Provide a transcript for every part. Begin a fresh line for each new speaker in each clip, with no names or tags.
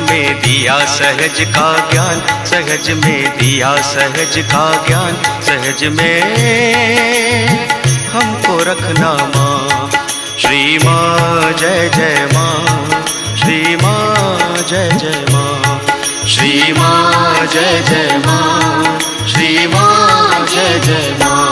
में दिया सहज का ज्ञान, सहज में दिया सहज का ज्ञान, सहज में हमको रखना माँ। श्री माँ जय जय माँ, श्री माँ जय जय माँ, श्री माँ जय जय माँ, श्री माँ जय जय माँ।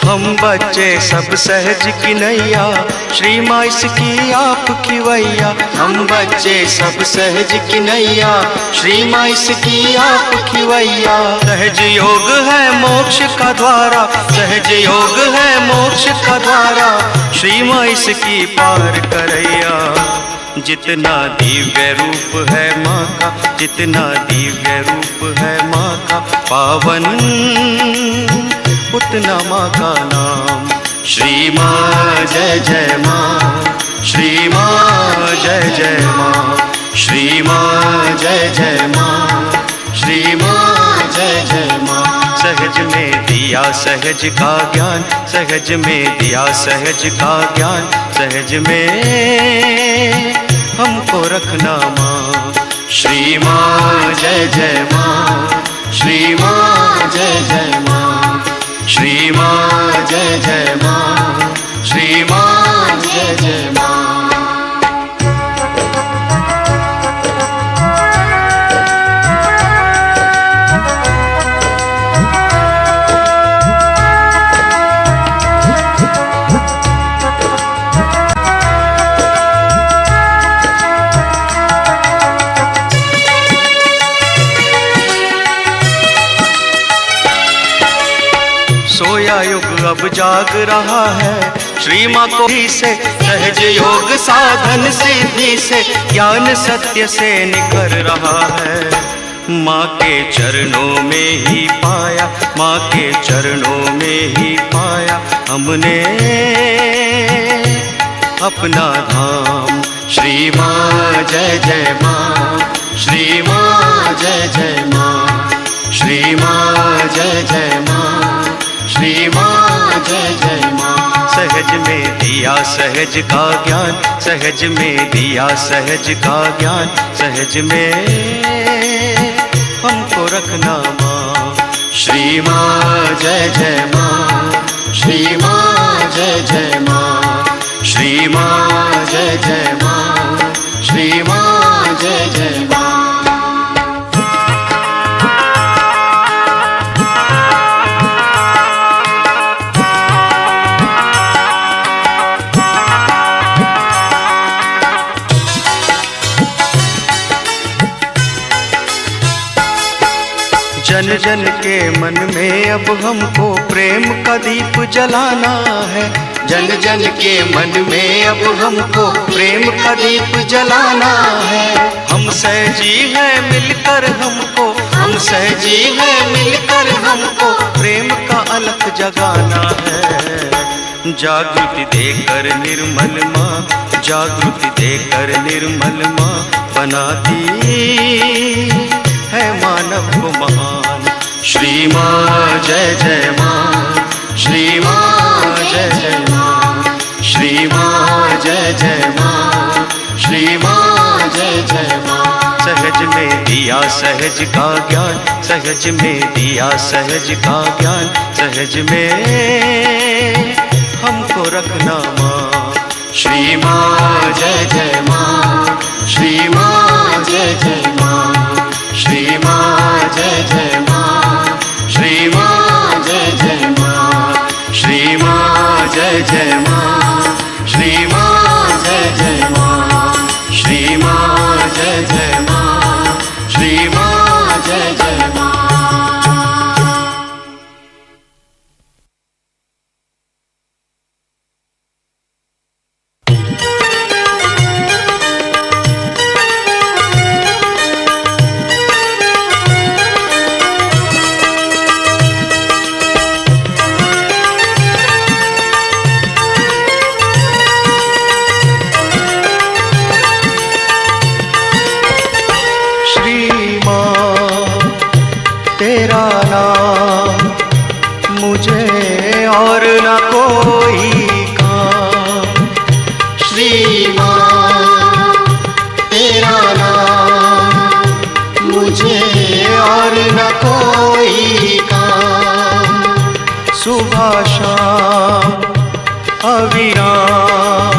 हम बच्चे सब सहज की नैया, श्री माँ इसकी आप खिवैया। हम बच्चे सब सहज की नैया, श्री माँ इसकी आप खिवैया। सहज योग है मोक्ष का द्वारा, सहज योग है मोक्ष का द्वारा, श्री माँ इसकी पार करैया। जितना दिव्य रूप है माँ का, जितना दिव्य रूप है माँ का पावन, उतना माँ का नाम। श्री माँ जय जय माँ, श्री माँ जय जय माँ, श्री माँ जय जय माँ, श्री माँ जय जय माँ। सहज में दिया सहज का ज्ञान, सहज में दिया सहज का ज्ञान, सहज में हमको रखना माँ। श्री माँ जय जय माँ, श्री माँ जय जय माँ, श्री माँ जय जय माँ, श्री माँ जय जय माँ। सोया युग अब जाग रहा है, श्री माँ को ही से सहज योग साधन सिद्धि से ज्ञान सत्य से निखर रहा है। माँ के चरणों में ही पाया, माँ के चरणों में ही पाया हमने अपना धाम। श्री माँ जय जय माँ, श्री माँ जय जय माँ, श्री माँ जय जय माँ, श्री माँ जय जय माँ। सहज में दिया सहज का ज्ञान, सहज में दिया सहज का ज्ञान, सहज में हमको रखना माँ। श्री माँ जय जय माँ, श्री माँ जय जय माँ, श्री माँ जय जय माँ, श्री माँ जय जय माँ। जन जन के मन में अब हमको प्रेम का दीप जलाना है। जन जन के मन में अब हमको प्रेम का दीप जलाना है। हम सहजी हैं मिलकर हमको, हम सहजी हैं मिलकर हमको प्रेम का अलख जगाना है। जागृति देकर निर्मल माँ, जागृति देकर निर्मल माँ बनाती है मानव को महान। श्री माँ जय जय माँ, श्री माँ जय जय माँ, श्री माँ जय जय माँ, श्री माँ जय जय माँ। सहज में दिया सहज का ज्ञान, सहज में दिया सहज का ज्ञान, सहज में हमको रखना माँ। श्री माँ जय जय माँ, श्री माँ जय जय माँ, श्री माँ जय जय माँ, श्री माँ जय जय माँ, श्री माँ जय जय माँ, श्री माँ जय जय माँ, श्री माँ जय जय माँ, श्री माँ जय जय माँ। कोई काम।
श्री माँ तेरा नाम मुझे और न कोई काम।
सुबह शाम अविराम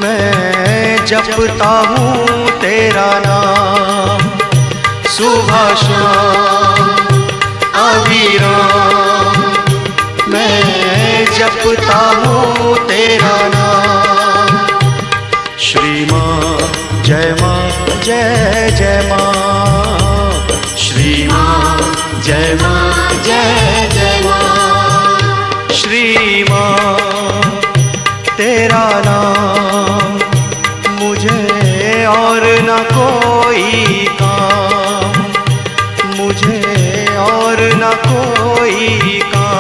मैं जपता हूँ तेरा नाम।
सुबह शाम अविराम मैं जपता हूँ तेरा नाम।
श्री माँ जय माँ जय जय माँ।
श्री माँ जय माँ जय जय माँ।
श्री माँ तेरा नाम मुझे और न कोई काम। मुझे और न कोई काम।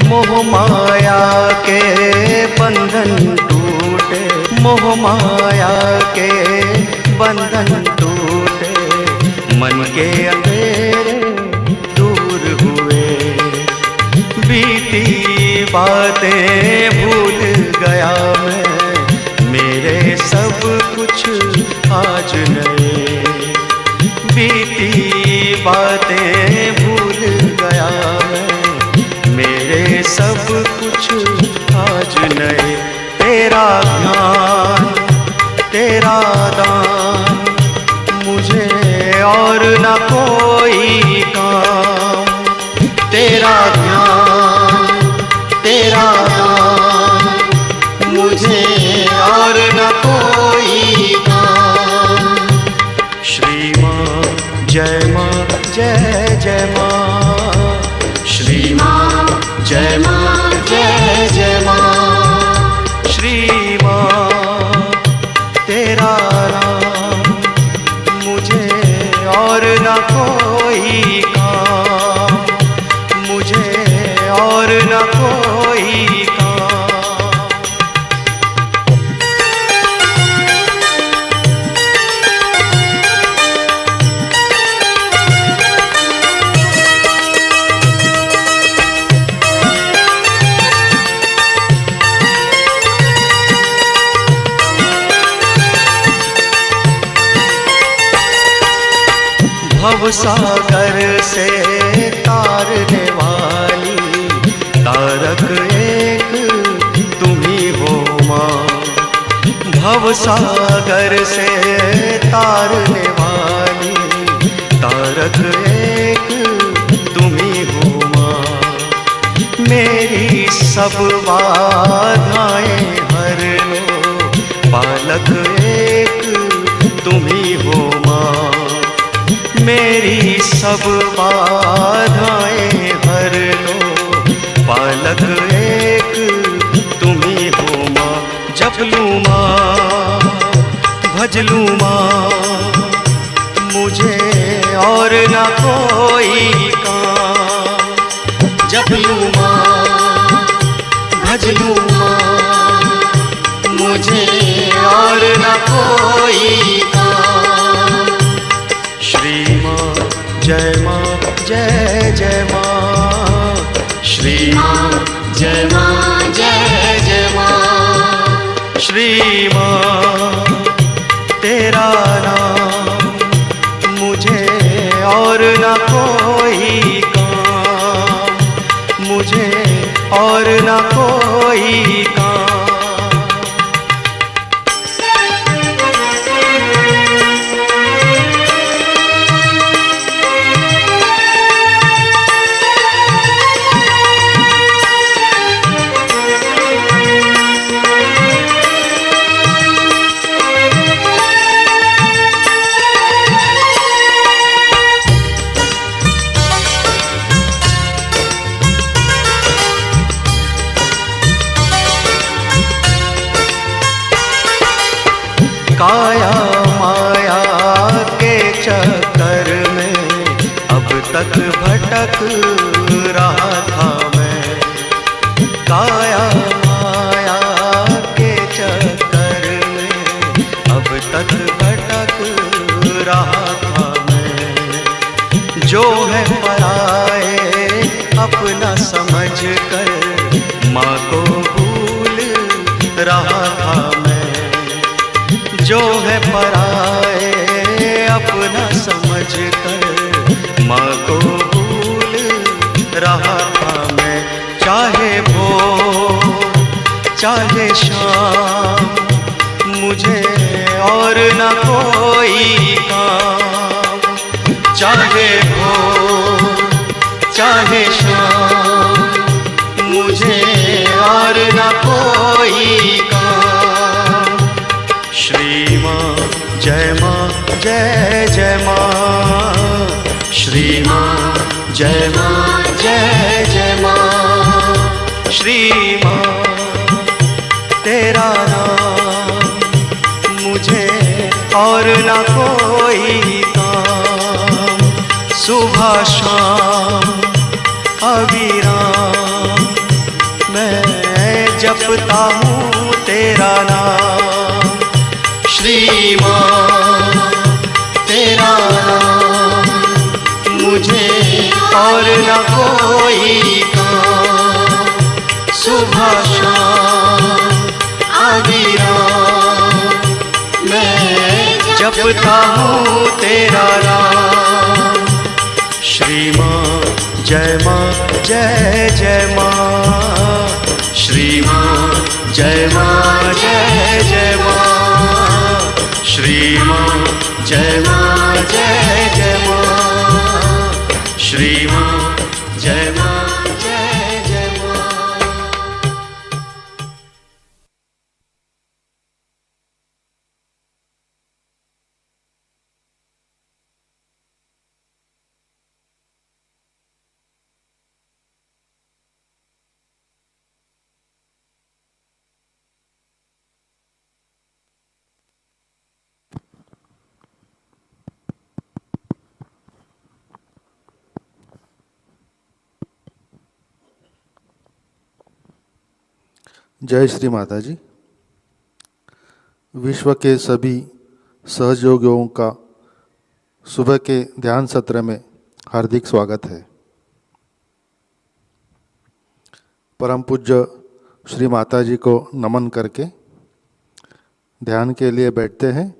मोह माया के बंधन टूटे, मोह माया के बंधन टूटे, मन के अंधेरे दूर हुए। बीती बातें भूल गया मैं, मेरे सब कुछ आज नए। बीती बातें भूल गया मैं, मेरे सब कुछ आज नए। तेरा ध्यान तेरा दान मुझे और न कोई काम।
तेरा ध्यान तेरा दान मुझे और न कोई काम।
श्री माँ जय माँ जय जय माँ।
श्री माँ जय माँ जय जय माँ।
श्री माँ तेरा नाम मुझे और न कोई काम। मुझे और न कोई काम। भव सागर से तारने वाली तारक एक तुम ही हो माँ। भव सागर से तारने वाली तारक एक तुम ही हो माँ। मेरी सब बाधाएं हर लो, पालक एक तुम ही हो माँ। मेरी सब बाधाएं हर लो, पालक एक तुम ही हो माँ। जप लूँ माँ भज लूँ माँ, मुझे और न कोई काम।
जप लूँ माँ भज लूँ माँ, मुझे और न कोई काम।
श्री माँ जय माँ जय जय माँ।
श्री माँ जय माँ जय जय माँ।
श्री माँ तेरा नाम मुझे और न कोई काम। मुझे और न कोई काम। काया माया के चक्कर में अब तक भटक रहा था मैं। काया माया के चक्कर में अब तक भटक रहा था मैं। जो है पराए अपना समझ कर माँ को भूल रहा था मैं। जो है पराए अपना समझ कर माँ को भूल रहा था मैं। चाहे भोर चाहे शाम मुझे और न कोई काम। चाहे भोर चाहे शाम मुझे और न कोई काम। श्री माँ जय माँ जय जय माँ। श्री माँ जय माँ जय जय माँ। श्री माँ तेरा नाम मुझे और न कोई काम। सुबह शाम अविराम मैं जपता हूँ तेरा नाम। श्री माँ तेरा नाम मुझे और न कोई काम। सुबह शाम अविराम मैं जपता हूँ तेरा नाम। श्री माँ जय माँ जय जय माँ। श्री माँ जय माँ जय जय माँ। श्री माँ जय माँ जय जय माँ। श्री माँ जय माँ जय जय माँ।
जय श्री माता जी। विश्व के सभी सहयोगियों का सुबह के ध्यान सत्र में हार्दिक स्वागत है। परम पूज्य श्री माता जी को नमन करके ध्यान के लिए बैठते हैं।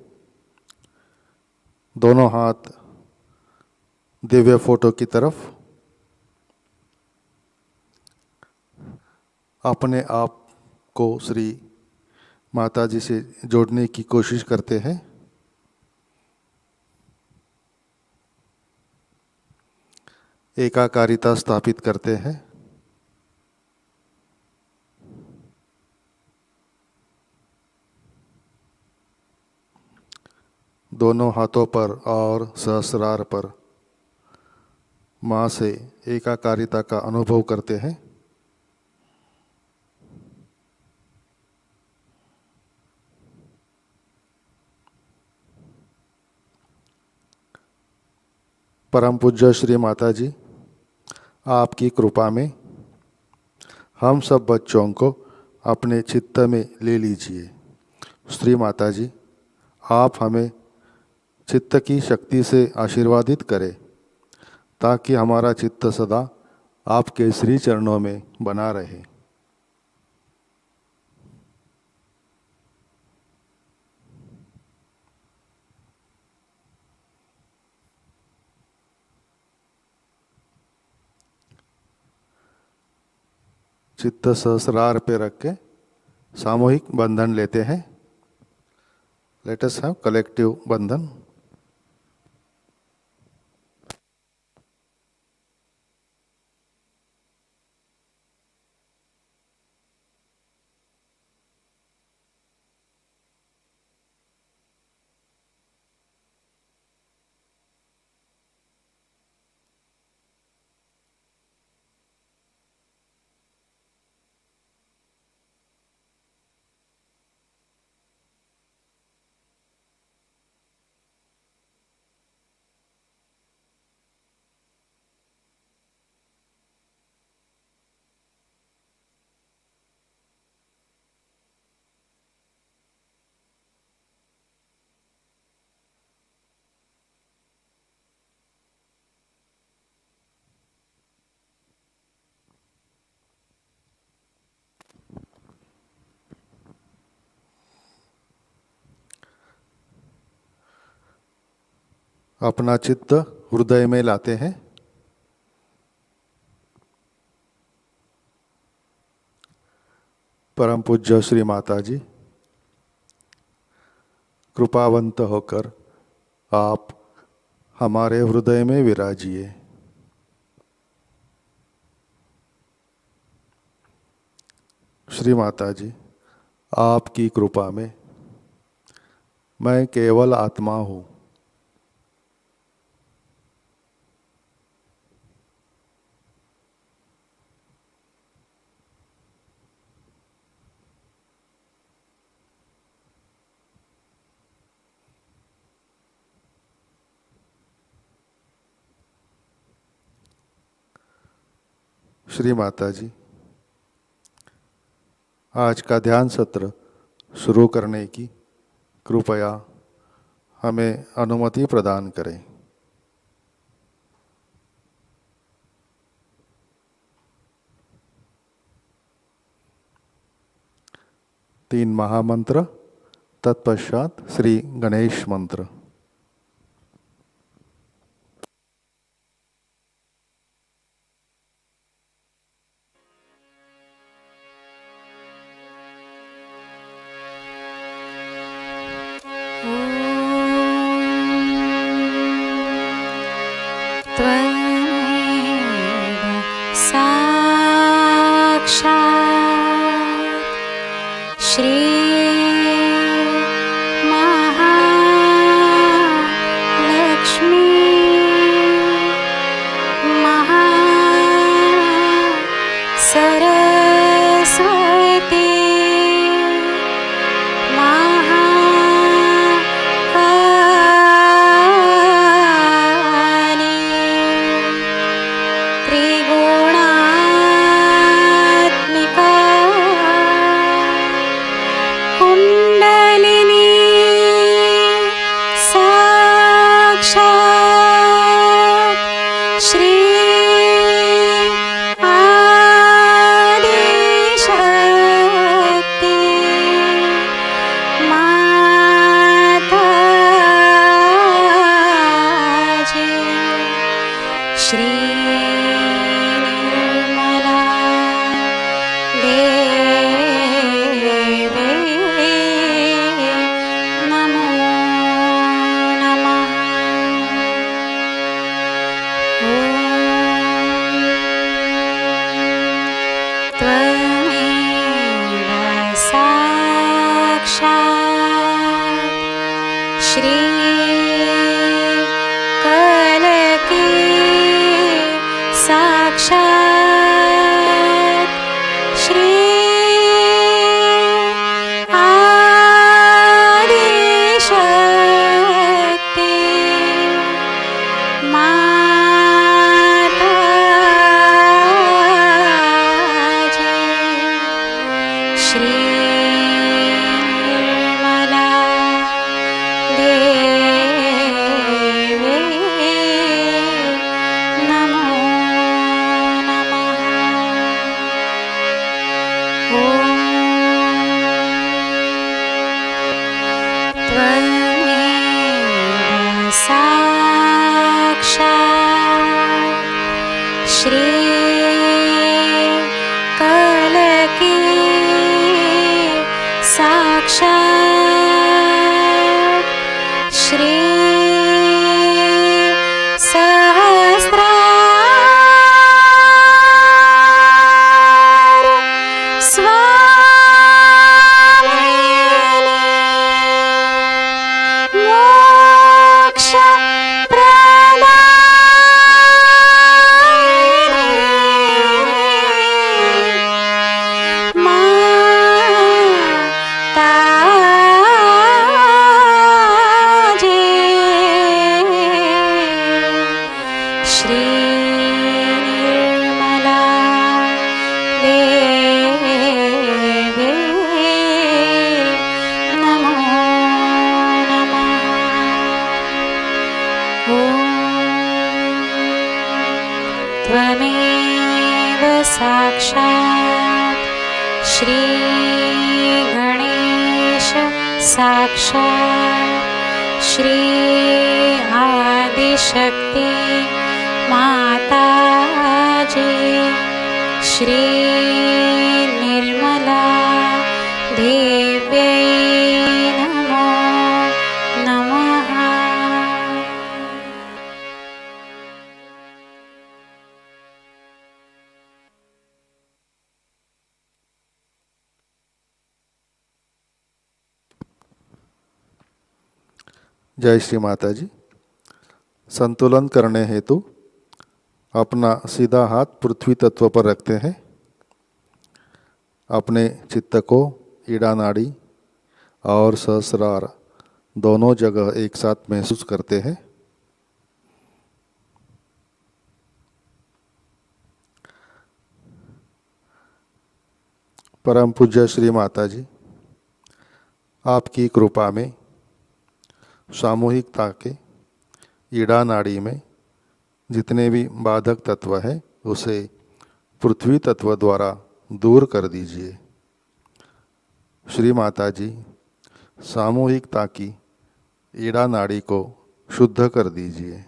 दोनों हाथ दिव्य फोटो की तरफ। अपने आप को श्री माता जी से जोड़ने की कोशिश करते हैं। एकाकारिता स्थापित करते हैं। दोनों हाथों पर और सहस्रार पर माँ से एकाकारिता का अनुभव करते हैं। परम पूज्य श्री माता जी, आपकी कृपा में हम सब बच्चों को अपने चित्त में ले लीजिए। श्री माता जी, आप हमें चित्त की शक्ति से आशीर्वादित करें ताकि हमारा चित्त सदा आपके श्री चरणों में बना रहे। चित्त सहस्रार पे रख के सामूहिक बंधन लेते हैं। लेट अस हैव कलेक्टिव बंधन। अपना चित्त हृदय में लाते हैं। परम पूज्य श्री माता जी, कृपावंत होकर आप हमारे हृदय में विराजिए। श्री माता जी, आपकी कृपा में मैं केवल आत्मा हूँ। श्री माता जी, आज का ध्यान सत्र शुरू करने की कृपया हमें अनुमति प्रदान करें। तीन महामंत्र, तत्पश्चात श्री गणेश मंत्र।
त्वमेव साक्षात् श्री गणेश साक्षात् श्री आदिशक्ति शक्ति माता जी, श्री निर्मला देव्यै नमो नमः।
जय श्री माता जी। संतुलन करने हेतु अपना सीधा हाथ पृथ्वी तत्व पर रखते हैं। अपने चित्त को ईड़ा नाड़ी और सहस्रार दोनों जगह एक साथ महसूस करते हैं। परम पूज्य श्री माता जी, आपकी कृपा में सामूहिकता के ईड़ा नाड़ी में जितने भी बाधक तत्व हैं उसे पृथ्वी तत्व द्वारा दूर कर दीजिए। श्री माता जी, सामूहिकता की ईड़ा नाड़ी को शुद्ध कर दीजिए।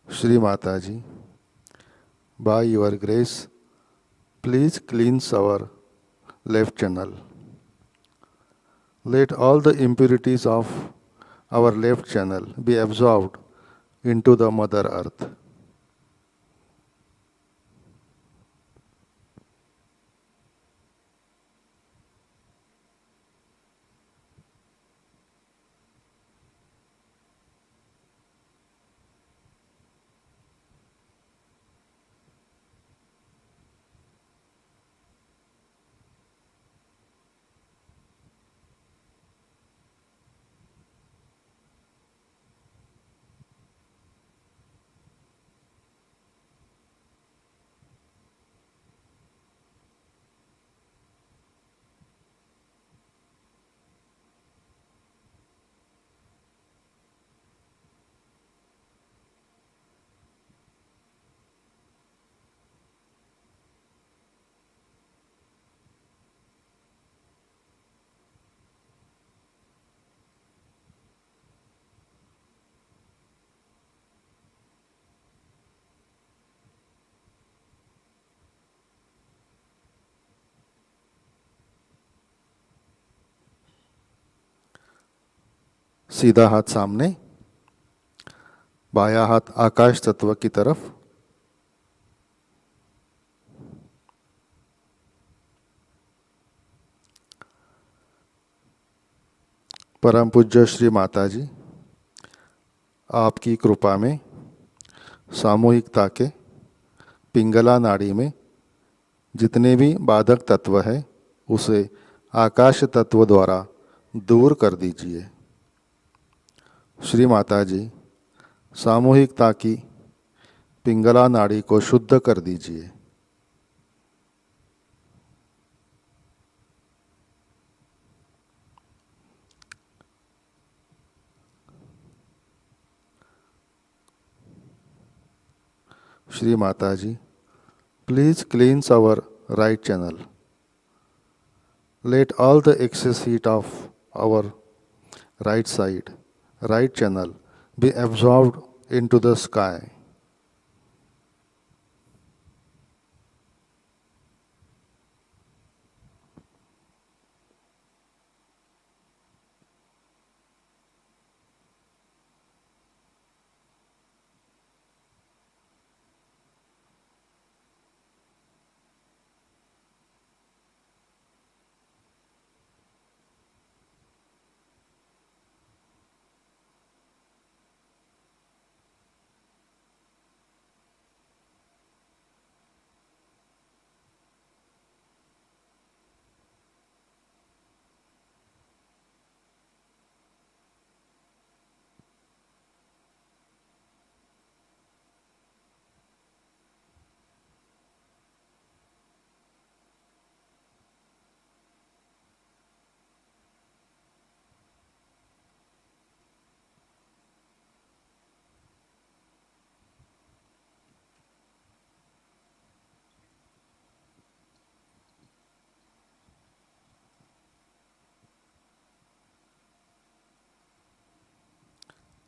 श्री माता जी, by your grace, please cleanse our left channel. Let all the impurities of our left channel be absorbed into the Mother Earth. सीधा हाथ सामने, बायां हाथ आकाश तत्व की तरफ। परम पूज्य श्री माता जी, आपकी कृपा में सामूहिकता के पिंगला नाड़ी में जितने भी बाधक तत्व है उसे आकाश तत्व द्वारा दूर कर दीजिए। श्री माता जी, सामूहिकता की पिंगला नाड़ी को शुद्ध कर दीजिए। Shri Mata ji, please cleanse our right channel. Let all the excess heat of our right channel, be absorbed into the sky.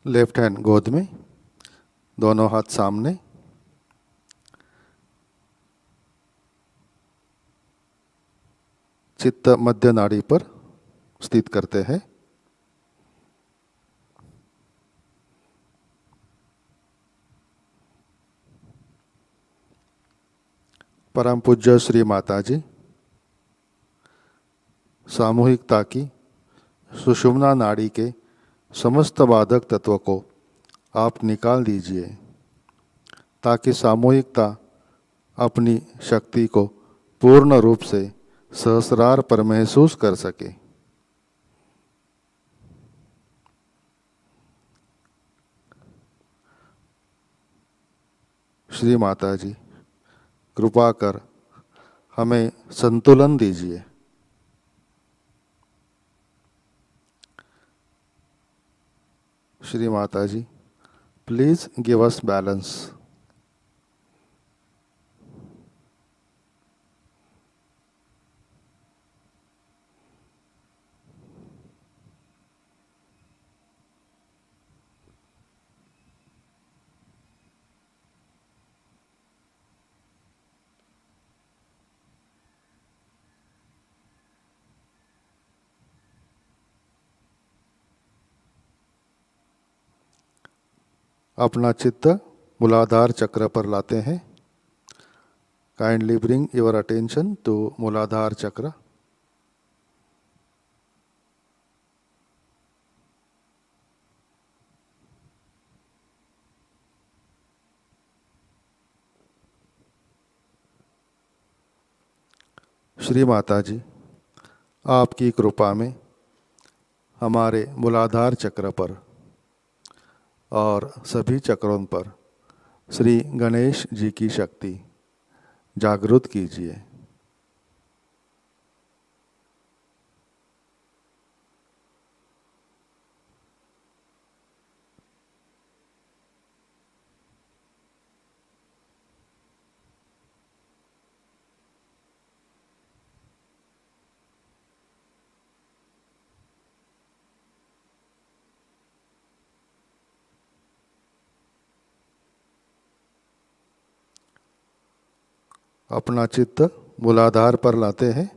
Left hand गोद में, दोनों हाथ सामने। चित्त मध्य नाड़ी पर स्थित करते हैं। परम पूज्य श्री माता जी, सामूहिकता की सुषुम्ना नाड़ी के समस्त बाधक तत्व को आप निकाल दीजिए, ताकि सामूहिकता अपनी शक्ति को पूर्ण रूप से सहस्रार पर महसूस कर सके। श्री माता जी, कृपा कर हमें संतुलन दीजिए। Shri Mata ji, please give us balance. अपना चित्त मूलाधार चक्र पर लाते हैं। Kindly bring your attention to Muladhara chakra. Shri Mata जी, आपकी कृपा में हमारे मूलाधार चक्र पर और सभी चक्रों पर श्री गणेश जी की शक्ति जागृत कीजिए। अपना चित्त मूलाधार पर लाते हैं।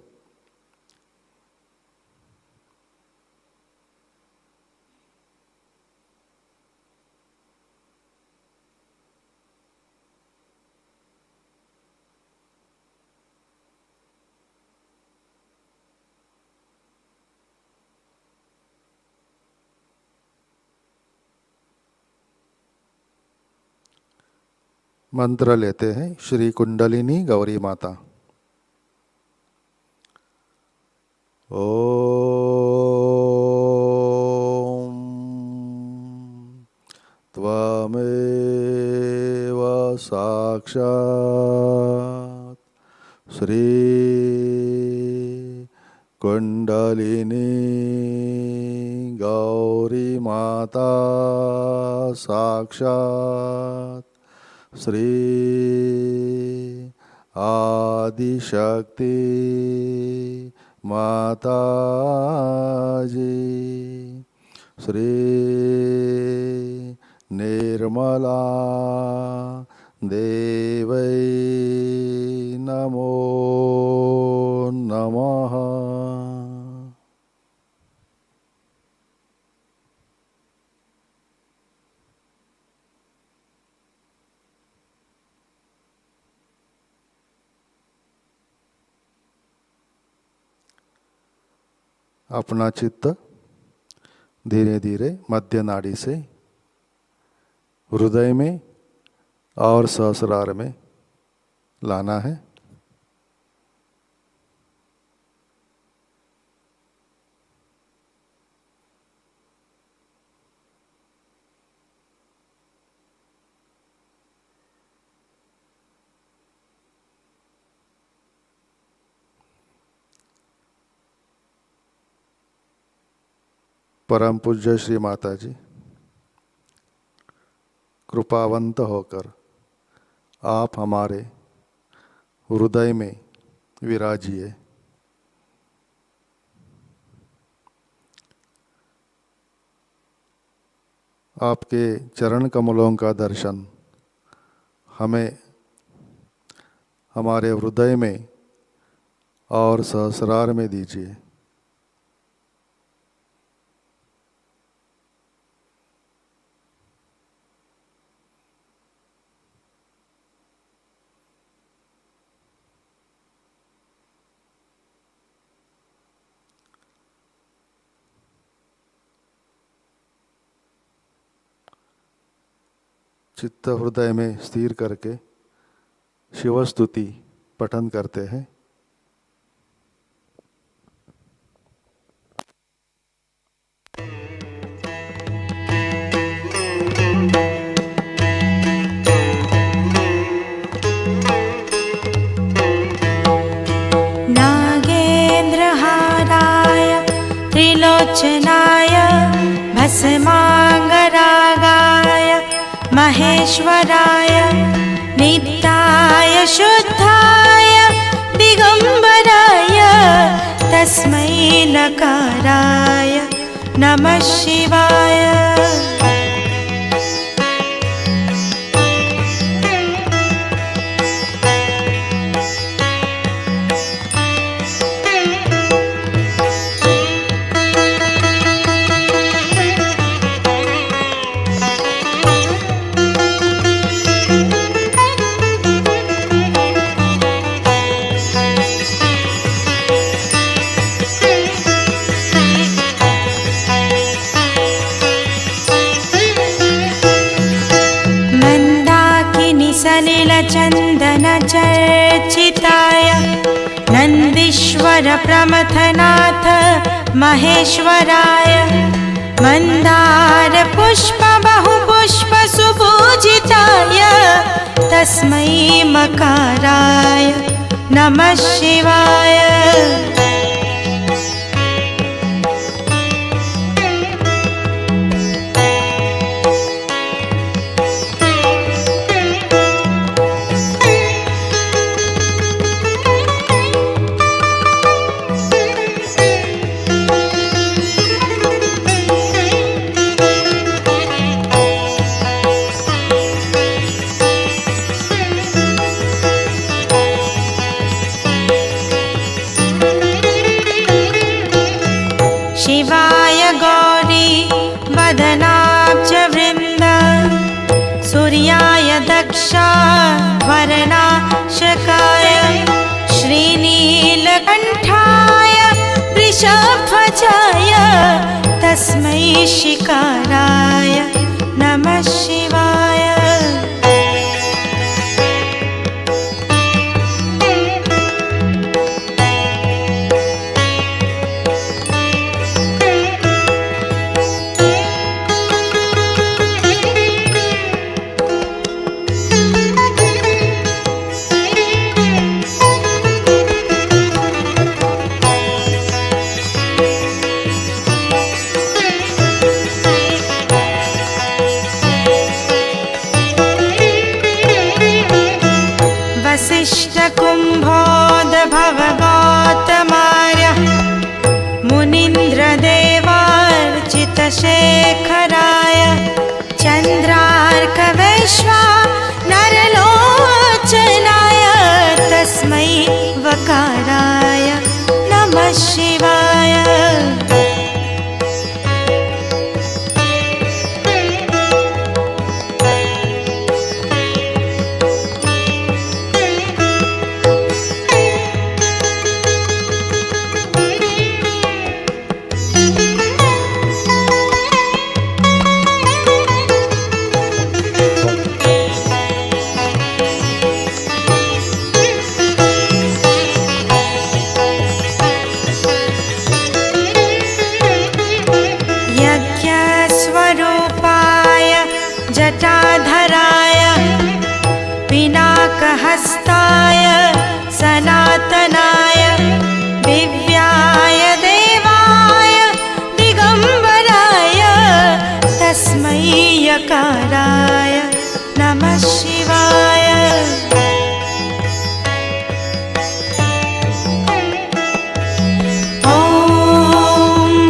मंत्र लेते हैं श्री कुंडलिनी गौरी माता। ओम त्वमेव साक्षात् श्री कुंडलिनी गौरी माता साक्षात् श्री आदिशक्ति माता जी श्री निर्मला देवै नमो नमः। अपना चित्त धीरे धीरे मध्य नाड़ी से हृदय में और सहस्रार में लाना है। परम पूज्य श्री माता जी, कृपावंत होकर आप हमारे हृदय में विराजिए। आपके चरण कमलों का दर्शन हमें हमारे हृदय में और सहस्रार में दीजिए। चित्त हृदय में स्थिर करके शिव स्तुति पठन करते हैं।
नागेन्द्रहाराय त्रिलोचनाय भस्मांगरागाय महेश्वराय नित्याय शुद्धाय दिगंबराय तस्मै नकाराय नमः शिवाय। सलिलचन्दन चर्चिताय नन्दीश्वर प्रमथनाथ महेश्वराय मन्दार पुष्प बहुपुष्प सुपूजिताय तस्मै मकाराय नमः शिवाय। शिवाय गौरी वदनाब्ज वृन्द सूर्याय दक्ष वरनाशकाय श्रीनीलकण्ठाय वृषध्वजाय तस्मै शिकाराय नमः शिवाय। वसिष्ठकुम्भोद्भव गौतमार्य मुनीन्द्रदेवार्चितशेखराय चन्द्रार्कवैश्वा नरलोचनाय तस्मै वकाराय नमः शिवाय। यज्ञस्वरूपाय जटाधराय पिनाकहस्ताय सनातनाय दिव्याय देवाय दिगंबराय तस्मै यकाराय नमः शिवाय। ॐ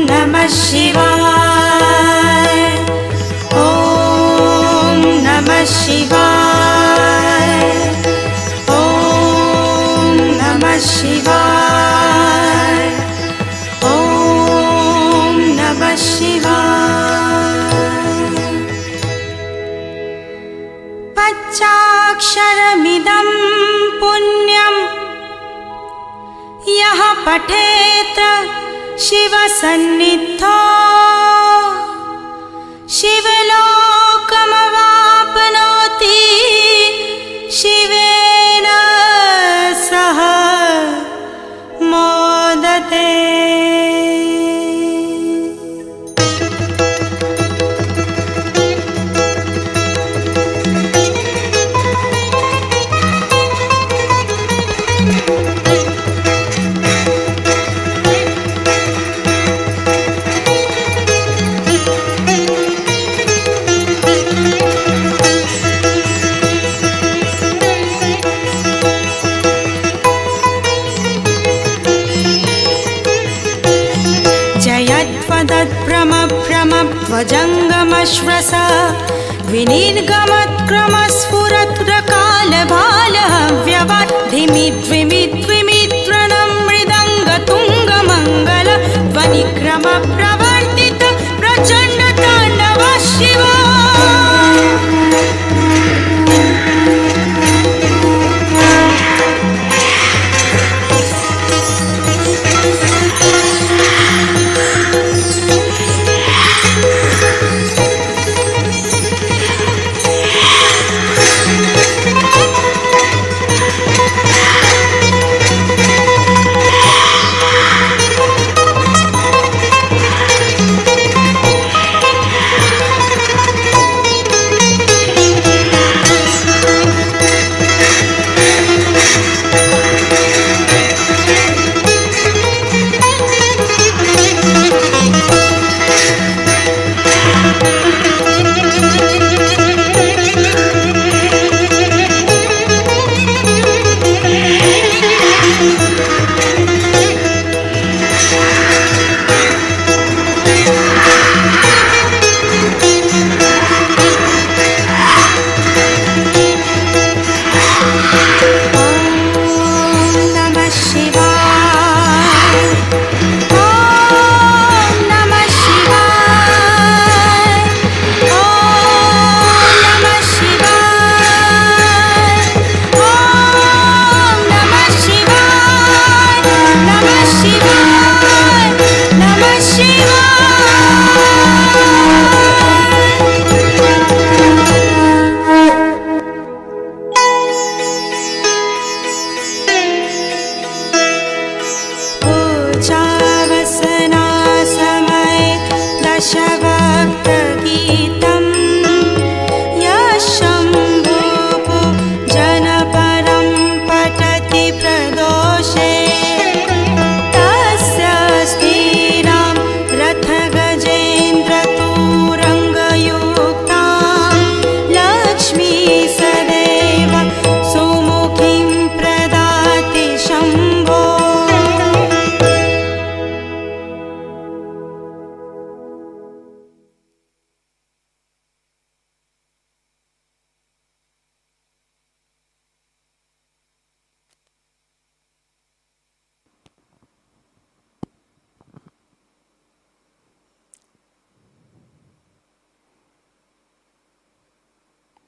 नमः शिवाय। ॐ यः पठेत् शिवसन्निधौ शिवलोकमवाप्नोति शिवेन सह मोदते।
जङ्गमश्वस विनिर्गमत्क्रमस्फुरत्कालभालहव्यवत् धिमिद्विमिद्विमित्रणं मृदङ्गतुङ्गमङ्गल ध्वनिक्रमप्रवर्तित प्रचण्डताण्डव शिव।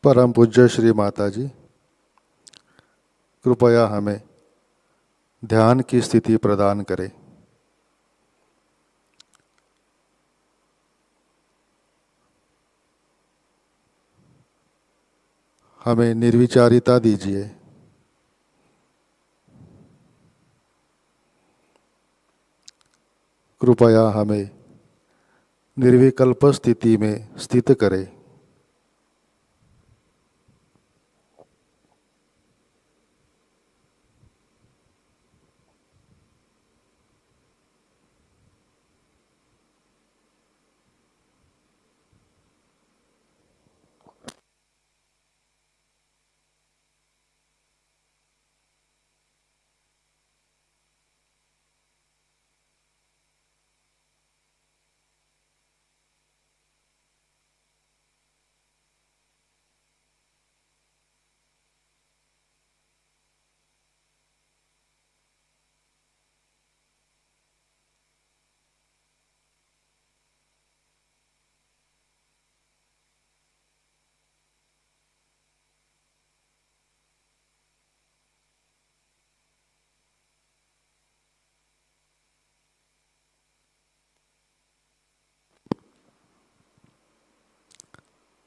परम पूज्य श्री माता जी, कृपया हमें ध्यान की स्थिति प्रदान करें। हमें निर्विचारिता दीजिए। कृपया हमें निर्विकल्प स्थिति में स्थित करें।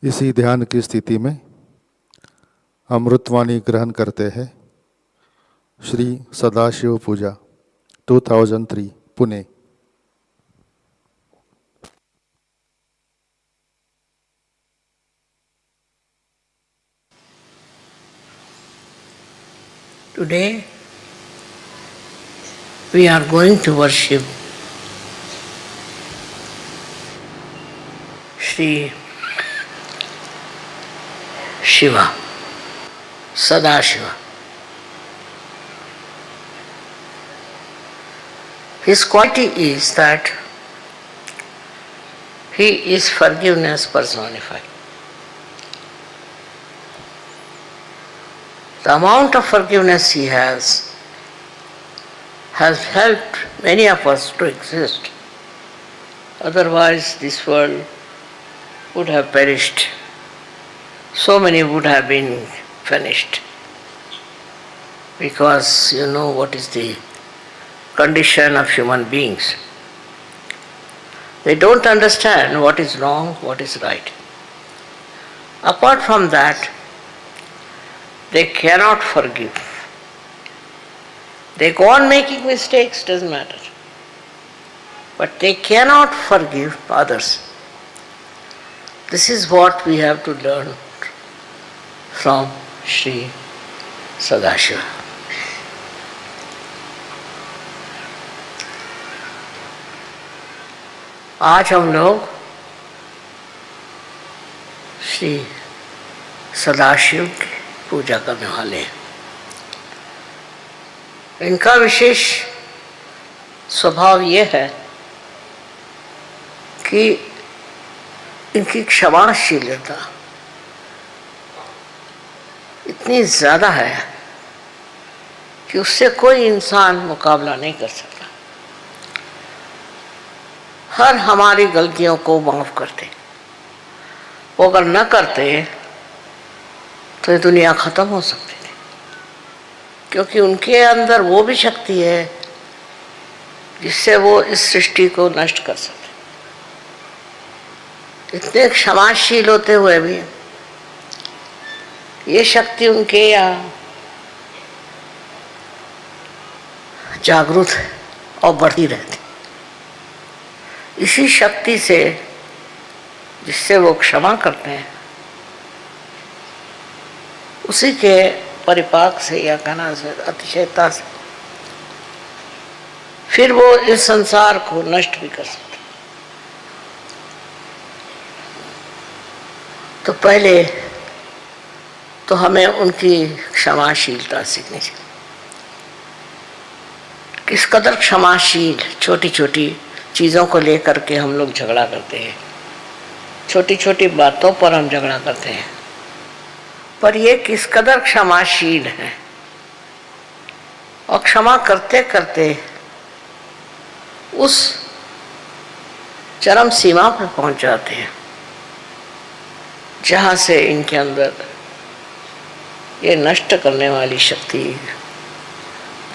इसी ध्यान की स्थिति में अमृतवाणी ग्रहण करते हैं। श्री सदाशिव पूजा 2003 Pune.
Today we are going to worship Sri Shiva, Sadashiva. His quality is that he is forgiveness personified. The amount of forgiveness he has helped many of us to exist. Otherwise, this world would have perished. So many would have been finished. Because you know what is the condition of human beings. They don't understand what is wrong, what is right. Apart from that, they cannot forgive. They go on making mistakes, doesn't matter. But they cannot forgive others. This is what we have to learn from Sri Sadashiva. आज हम लोग श्री सदाशिव की पूजा करने वाले हैं। इनका विशेष स्वभाव ये है कि इनकी क्षमाशीलता इतनी ज़्यादा है कि उससे कोई इंसान मुकाबला नहीं कर सकता। हर हमारी गलतियों को माफ़ करते, वो अगर न करते तो ये दुनिया ख़त्म हो सकती थी, क्योंकि उनके अंदर वो भी शक्ति है जिससे वो इस सृष्टि को नष्ट कर सकते। इतने क्षमाशील होते हुए भी ये शक्ति उनके यहाँ जागृत है और बढ़ती रहती। इसी शक्ति से जिससे वो क्षमा करते हैं, उसी के परिपाक से या कहना से अतिशयता से फिर वो इस संसार को नष्ट भी कर सकते। तो पहले तो हमें उनकी क्षमाशीलता सीखनी चाहिए। किस कदर क्षमाशील, छोटी छोटी चीज़ों को लेकर के हम लोग झगड़ा करते हैं, छोटी छोटी बातों पर हम झगड़ा करते हैं, पर ये किस कदर क्षमाशील है और क्षमा करते करते उस चरम सीमा पर पहुंच जाते हैं जहाँ से इनके अंदर ये नष्ट करने वाली शक्ति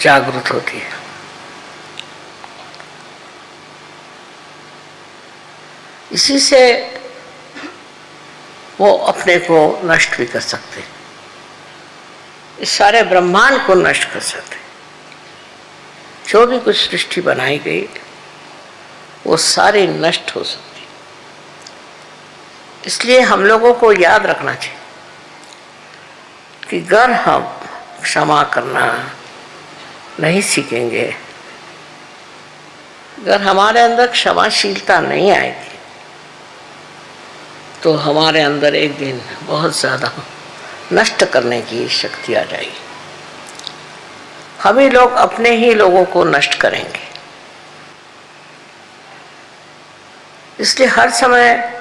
जागृत होती है। इसी से वो अपने को नष्ट भी कर सकते, इस सारे ब्रह्मांड को नष्ट कर सकते। जो भी कुछ सृष्टि बनाई गई वो सारी नष्ट हो सकती। इसलिए हम लोगों को याद रखना चाहिए कि अगर हम क्षमा करना नहीं सीखेंगे, अगर हमारे अंदर क्षमाशीलता नहीं आएगी, तो हमारे अंदर एक दिन बहुत ज़्यादा नष्ट करने की शक्ति आ जाएगी। हम ही लोग अपने ही लोगों को नष्ट करेंगे। इसलिए हर समय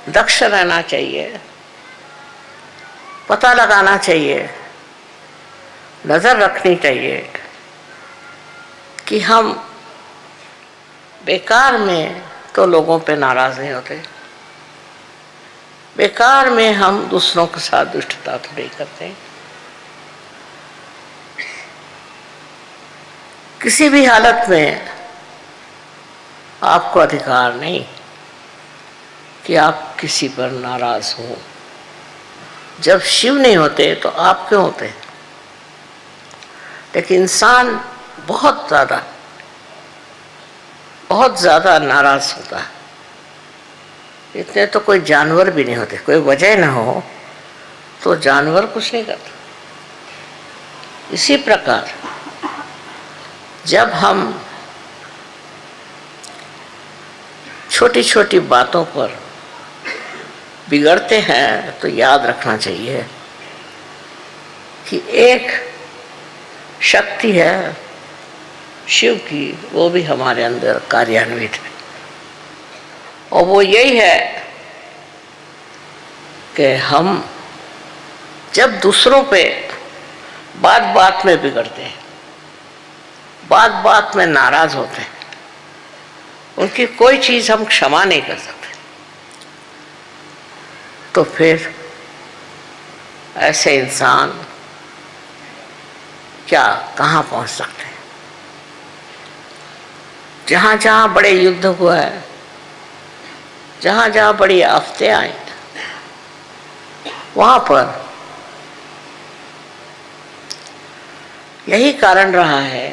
दक्ष रहना चाहिए, पता लगाना चाहिए, नज़र रखनी चाहिए कि हम बेकार में तो लोगों पे नाराज़ नहीं होते, बेकार में हम दूसरों के साथ दुष्टता तो नहीं करते। किसी भी हालत में आपको अधिकार नहीं कि आप किसी पर नाराज हो, जब शिव नहीं होते तो आप क्यों होते? लेकिन इंसान बहुत ज़्यादा नाराज होता है। इतने तो कोई जानवर भी नहीं होते। कोई वजह ना हो तो जानवर कुछ नहीं करता। इसी प्रकार जब हम छोटी छोटी बातों पर बिगड़ते हैं तो याद रखना चाहिए कि एक शक्ति है शिव की, वो भी हमारे अंदर कार्यान्वित है। और वो यही है कि हम जब दूसरों पे बात बात में बिगड़ते हैं, बात बात में नाराज होते हैं, उनकी कोई चीज़ हम क्षमा नहीं कर सकते, तो फिर ऐसे इंसान क्या कहाँ पहुँच सकते हैं? जहाँ जहाँ बड़े युद्ध हुआ है, जहाँ जहाँ बड़ी आफतें आई, वहाँ पर यही कारण रहा है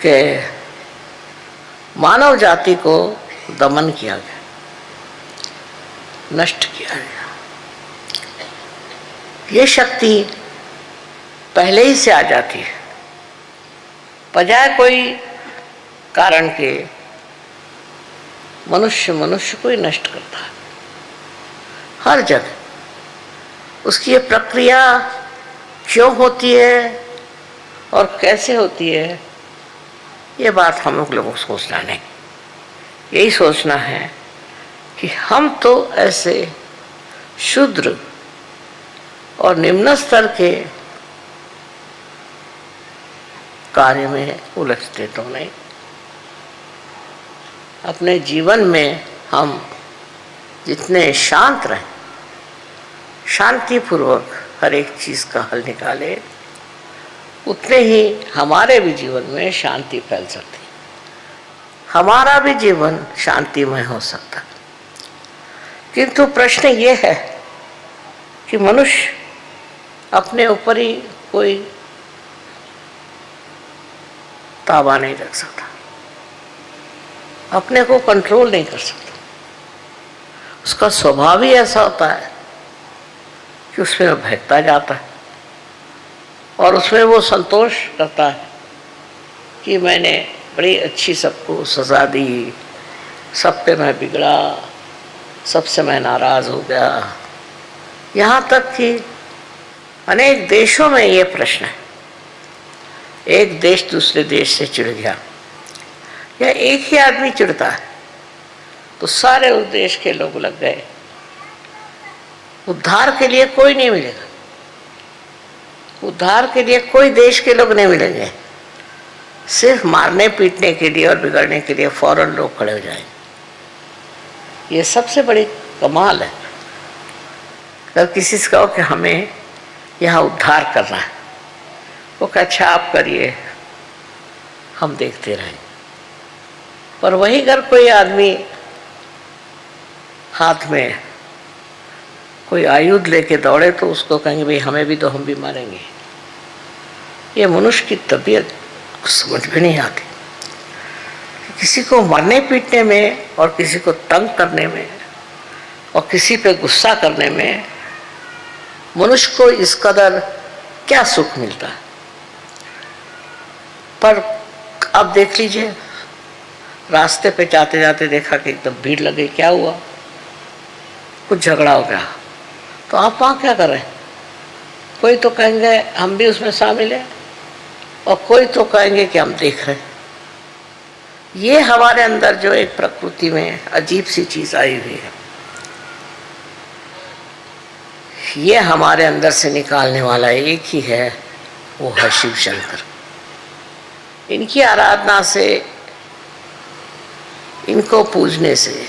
कि मानव जाति को दमन किया गया, नष्ट किया गया। ये शक्ति पहले ही से आ जाती है, बजाय कोई कारण के मनुष्य को ही नष्ट करता है हर जगह। उसकी ये प्रक्रिया क्यों होती है और कैसे होती है, ये बात हम लोगों को सोचना नहीं। यही सोचना है कि हम तो ऐसे शूद्र और निम्न स्तर के कार्य में उलझते तो नहीं। अपने जीवन में हम जितने शांत रहें, शांतिपूर्वक हर एक चीज़ का हल निकाले, उतने ही हमारे भी जीवन में शांति फैल सकती, हमारा भी जीवन शांतिमय हो सकता। किंतु प्रश्न ये है कि मनुष्य अपने ऊपर ही कोई ताबा नहीं रख सकता, अपने को कंट्रोल नहीं कर सकता। उसका स्वभाव ही ऐसा होता है कि उसमें वो बहकता जाता है और उसमें वो संतोष करता है कि मैंने बड़ी अच्छी सबको सजा दी, सब पे मैं बिगड़ा, सबसे मैं नाराज़ हो गया। यहाँ तक कि अनेक देशों में ये प्रश्न है, एक देश दूसरे देश से चिढ़ गया या एक ही आदमी चिढ़ता है तो सारे उस देश के लोग लग गए, उद्धार के लिए कोई नहीं मिलेगा, उद्धार के लिए कोई देश के लोग नहीं मिलेंगे, सिर्फ मारने पीटने के लिए और बिगड़ने के लिए फौरन लोग खड़े हो जाएंगे। ये सबसे बड़ी कमाल है। अगर किसी से कहो कि हमें यहाँ उद्धार करना है, वो कहे अच्छा आप करिए, हम देखते रहें। पर वही अगर कोई आदमी हाथ में कोई आयुध लेके दौड़े तो उसको कहेंगे भाई हमें भी तो, हम भी मारेंगे। ये मनुष्य की तबीयत समझ में नहीं आती। किसी को मारने पीटने में और किसी को तंग करने में और किसी पे गुस्सा करने में मनुष्य को इस कदर क्या सुख मिलता है। पर अब देख लीजिए, रास्ते पे जाते जाते देखा कि एकदम भीड़ लग गई, क्या हुआ, कुछ झगड़ा हो गया, तो आप वहाँ क्या कर रहे हैं? कोई तो कहेंगे हम भी उसमें शामिल हैं और कोई तो कहेंगे कि हम देख रहे हैं। ये हमारे अंदर जो एक प्रकृति में अजीब सी चीज़ आई हुई है, ये हमारे अंदर से निकालने वाला एक ही है, वो है शिव शंकर। इनकी आराधना से, इनको पूजने से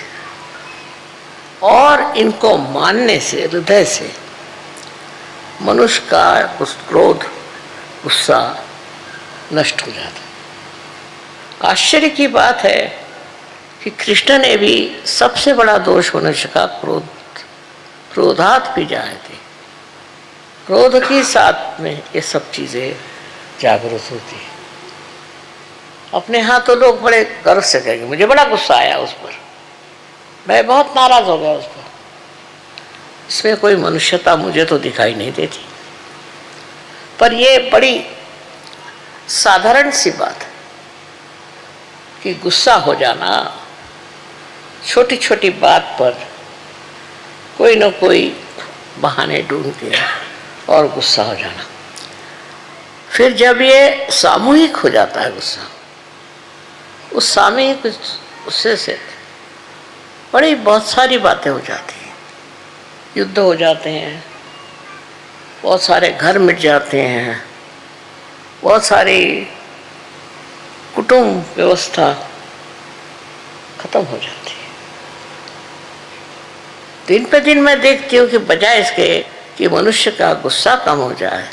और इनको मानने से, हृदय से मनुष्य का क्रोध, गुस्सा नष्ट हो जाता है। आश्चर्य की बात है कि कृष्ण ने भी सबसे बड़ा दोष मनुष्य का क्रोध क्रोधात भी जायते, क्रोध के साथ में ये सब चीजें जागृत होती है। अपने यहाँ तो लोग बड़े गर्व से कहेंगे, मुझे बड़ा गुस्सा आया उस पर, मैं बहुत नाराज हो गया उस पर। इसमें कोई मनुष्यता मुझे तो दिखाई नहीं देती। पर ये बड़ी साधारण सी बात है कि गुस्सा हो जाना, छोटी छोटी बात पर कोई न कोई बहाने ढूंढ के और गुस्सा हो जाना। फिर जब ये सामूहिक हो जाता है गुस्सा, उस सामूहिक गुस्से से बड़ी बहुत सारी बातें हो जाती हैं, युद्ध हो जाते हैं, बहुत सारे घर मिट जाते हैं, बहुत सारी कुटुंब व्यवस्था खत्म हो जाती है। दिन पे दिन मैं देखती हूँ कि बजाय इसके कि मनुष्य का गुस्सा कम हो जाए,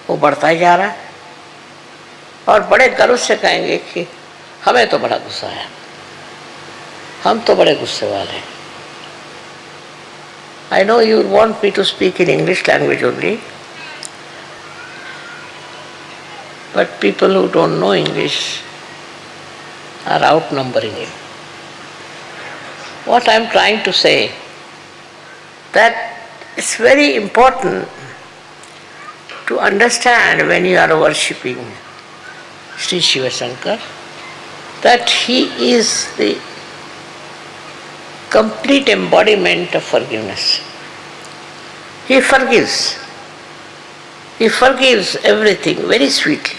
वो बढ़ता ही जा रहा है। और बड़े गर्व से कहेंगे कि हमें तो बड़ा गुस्सा है, हम तो बड़े गुस्से वाले हैं। I know you want me to speak in English language only, but people who don't know English are outnumbering it. What I am trying to say, that it's very important to understand when you are worshipping Sri Shiva Shankar, that he is the complete embodiment of forgiveness. He forgives. He forgives everything very sweetly,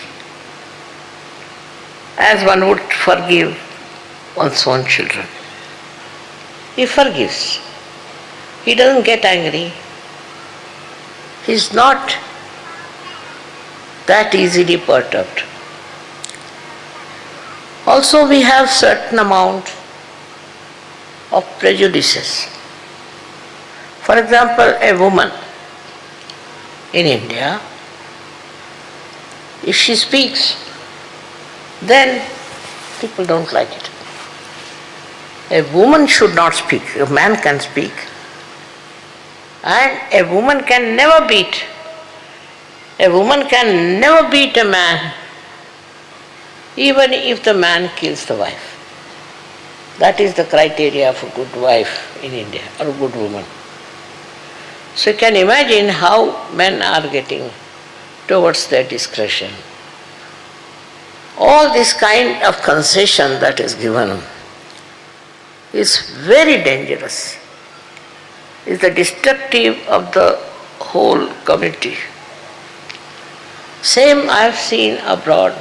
as one would forgive one's own children. He forgives. He doesn't get angry. He's not that easily perturbed. Also, we have certain amount of prejudices. For example, a woman in India, if she speaks, then people don't like it. A woman should not speak. A man can speak. And a woman can never beat. A woman can never beat a man, even if the man kills the wife. That is the criteria of a good wife in India, or a good woman. So you can imagine how men are getting towards their discretion. All this kind of concession that is given is very dangerous. Is the destructive of the whole community. Same I have seen abroad.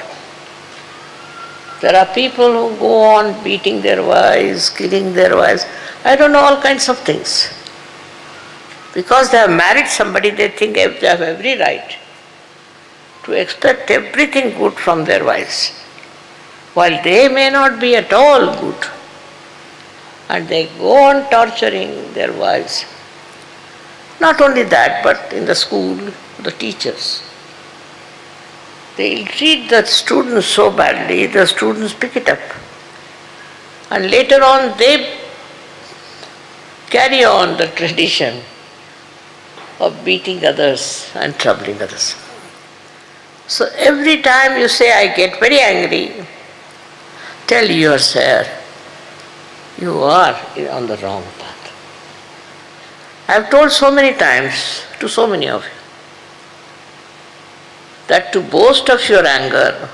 There are people who go on beating their wives, killing their wives. I don't know, all kinds of things. Because they have married somebody, they think they have every right to expect everything good from their wives, while they may not be at all good. And they go on torturing their wives. Not only that, but in the school, the teachers. They treat the students so badly, the students pick it up. And later on they carry on the tradition of beating others and troubling others. So every time you say, I get very angry, tell yourself, you are on the wrong path. I have told so many times to so many of you that to boast of your anger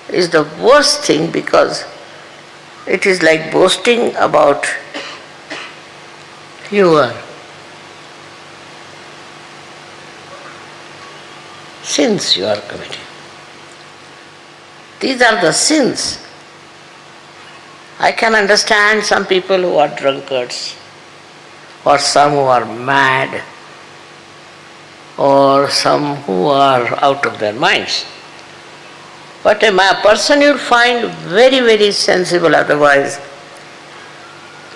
is the worst thing, because it is like boasting about your sins you are committing. These are the sins. I can understand some people who are drunkards, or some who are mad, or some who are out of their minds. But a person you'll find very, very sensible otherwise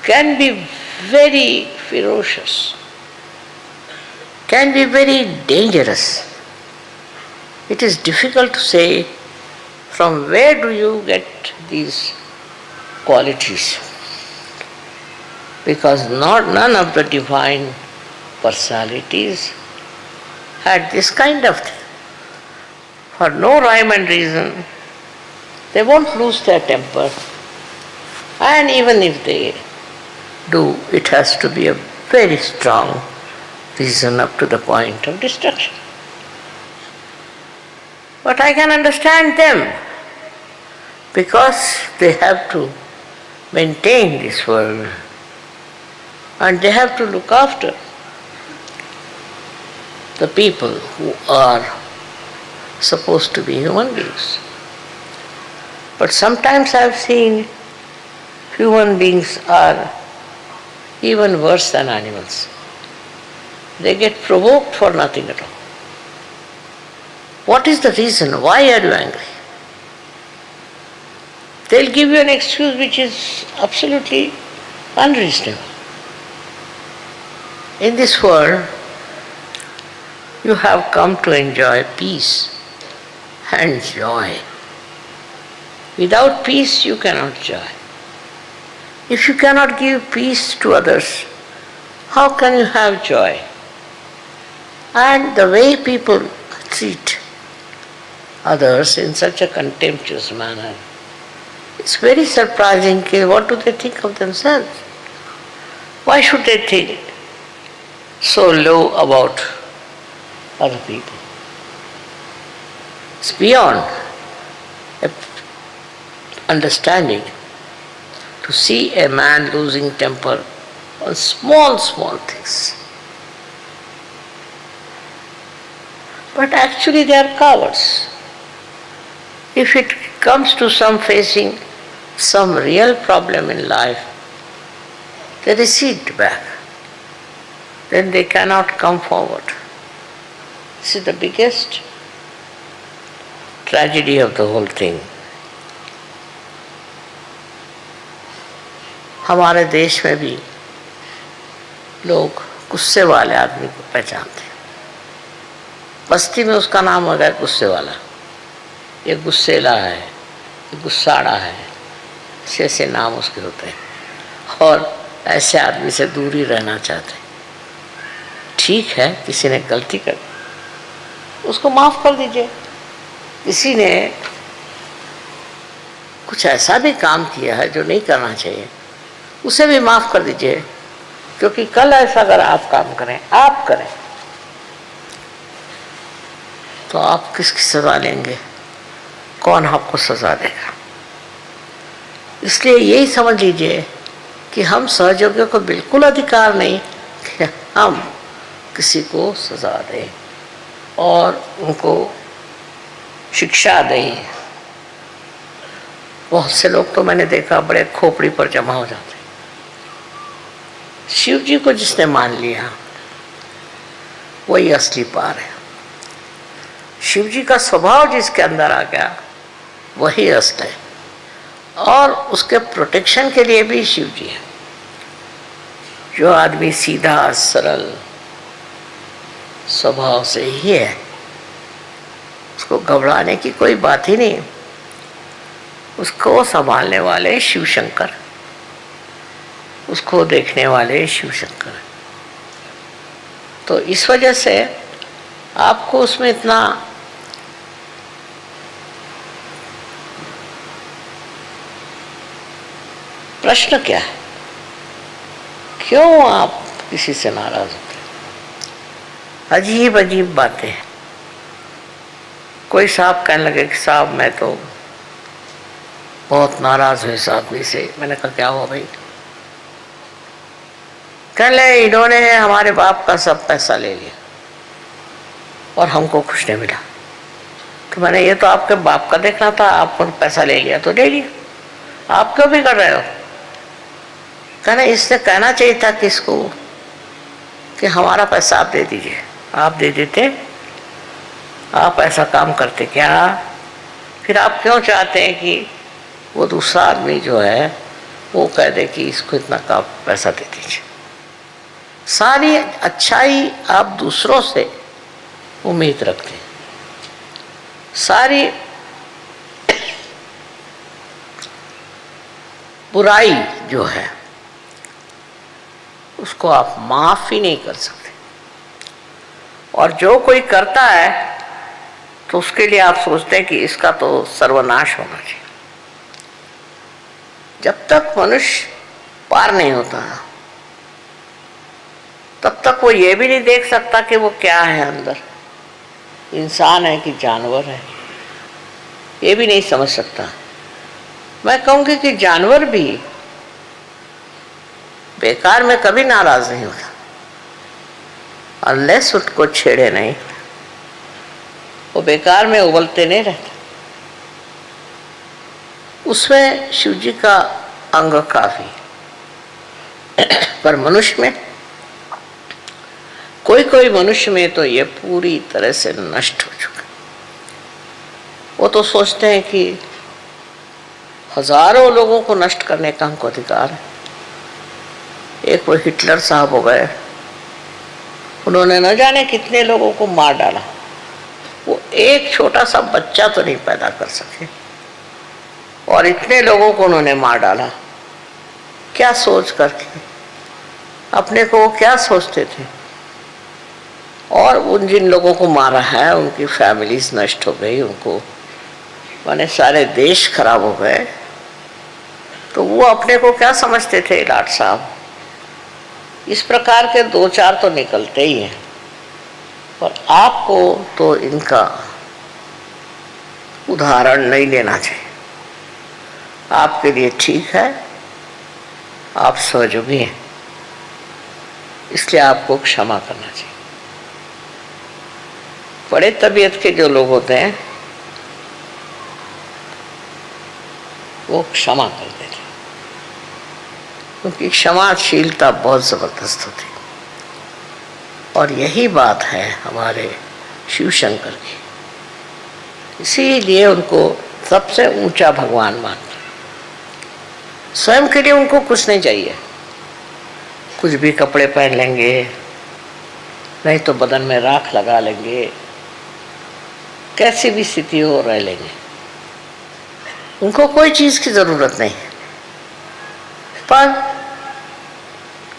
can be very ferocious, can be very dangerous. It is difficult to say from where do you get these qualities. because none of the divine personalities had this kind of thing. For no rhyme and reason, they won't lose their temper. And even if they do, it has to be a very strong reason up to the point of destruction. But I can understand them because they have to maintain this world and they have to look after the people who are supposed to be human beings. But sometimes I have seen human beings are even worse than animals. They get provoked for nothing at all. What is the reason? Why are you angry? They'll give you an excuse which is absolutely unreasonable. In this world, you have come to enjoy peace and joy. Without peace, you cannot joy. If you cannot give peace to others, how can you have joy? And the way people treat others in such a contemptuous manner, it's very surprising. What do they think of themselves? Why should they think so low about other people? It's beyond understanding to see a man losing temper on small things. But actually they are cowards. If it comes to facing some real problem in life, they recede back. Then they cannot come forward. This is the biggest tragedy of the whole thing. हमारे देश में भी लोग गुस्से वाले आदमी को पहचानते हैं। बस्ती में उसका नाम हो गया गुस्से वाला, ये गुस्सेला है, ये गुस्साड़ा है, ऐसे नाम उसके होते हैं और ऐसे आदमी से दूर ही रहना चाहते हैं। ठीक है, किसी ने गलती कर उसको माफ़ कर दीजिए। किसी ने कुछ ऐसा भी काम किया है जो नहीं करना चाहिए, उसे भी माफ़ कर दीजिए, क्योंकि कल ऐसा अगर आप काम करें, आप करें, तो आप किसकी सज़ा लेंगे? कौन आपको सज़ा देगा? इसलिए यही समझ लीजिए कि हम सहयोगियों को बिल्कुल अधिकार नहीं कि हम किसी को सज़ा दें और उनको शिक्षा दें। बहुत से लोग तो मैंने देखा बड़े खोपड़ी पर जमा हो जाते। शिव जी को जिसने मान लिया वही असली पार है। शिव जी का स्वभाव जिसके अंदर आ गया वही अस्त है और उसके प्रोटेक्शन के लिए भी शिव जी है। जो आदमी सीधा सरल स्वभाव से ही है, उसको घबराने की कोई बात ही नहीं। उसको संभालने वाले शिव शंकर, उसको देखने वाले शिव शंकर। तो इस वजह से आपको उसमें इतना प्रश्न क्या है? क्यों आप किसी से नाराज होते हैं? अजीब अजीब बातें हैं। कोई साहब कहने लगे कि साहब मैं तो बहुत नाराज हुए इस आदमी से। मैंने कहा क्या हुआ भाई? कहने लगे इन्होंने हमारे बाप का सब पैसा ले लिया और हमको कुछ नहीं मिला। तो मैंने ये तो आपके बाप का देखना था, आपको पैसा ले लिया तो ले लिया, आप क्यों भी कर रहे हो? कहना इसने कहना चाहिए था किसको कि हमारा पैसा आप दे दीजिए। आप दे देते, आप ऐसा काम करते क्या? फिर आप क्यों चाहते हैं कि वो दूसरा आदमी जो है वो कह दे कि इसको इतना का पैसा दे दीजिए? सारी अच्छाई आप दूसरों से उम्मीद रखते हैं, सारी बुराई जो है उसको आप माफ ही नहीं कर सकते। और जो कोई करता है तो उसके लिए आप सोचते हैं कि इसका तो सर्वनाश होना चाहिए। जब तक मनुष्य पार नहीं होता तब तक वो ये भी नहीं देख सकता कि वो क्या है अंदर, इंसान है कि जानवर है, ये भी नहीं समझ सकता। मैं कहूँगी कि जानवर भी बेकार में कभी नाराज नहीं होता, अनलेस उसको छेड़े नहीं, वो बेकार में उबलते नहीं रहते। उसमें शिव जी का अंग काफी, पर मनुष्य में कोई मनुष्य में तो ये पूरी तरह से नष्ट हो चुका। वो तो सोचते हैं कि हजारों लोगों को नष्ट करने का हमको अधिकार है। एक वो हिटलर साहब हो गए, उन्होंने न जाने कितने लोगों को मार डाला, वो एक छोटा सा बच्चा तो नहीं पैदा कर सके और इतने लोगों को उन्होंने मार डाला। क्या सोच करके, अपने को वो क्या सोचते थे? और उन जिन लोगों को मारा है उनकी फैमिलीज नष्ट हो गई, उनको माने सारे देश खराब हो गए। तो वो अपने को क्या समझते थे लाट साहब? इस प्रकार के दो चार तो निकलते ही हैं, पर आपको तो इनका उदाहरण नहीं लेना चाहिए। आपके लिए ठीक है, आप सहयोगी हैं, इसलिए आपको क्षमा करना चाहिए। बड़े तबीयत के जो लोग होते हैं वो क्षमा कर देते हैं, क्योंकि क्षमाशीलता बहुत जबरदस्त होती है। और यही बात है हमारे शिव शंकर की, इसीलिए उनको सबसे ऊंचा भगवान मानते। स्वयं के लिए उनको कुछ नहीं चाहिए, कुछ भी कपड़े पहन लेंगे, नहीं तो बदन में राख लगा लेंगे, कैसी भी स्थिति हो रह लेंगे, उनको कोई चीज की जरूरत नहीं। पर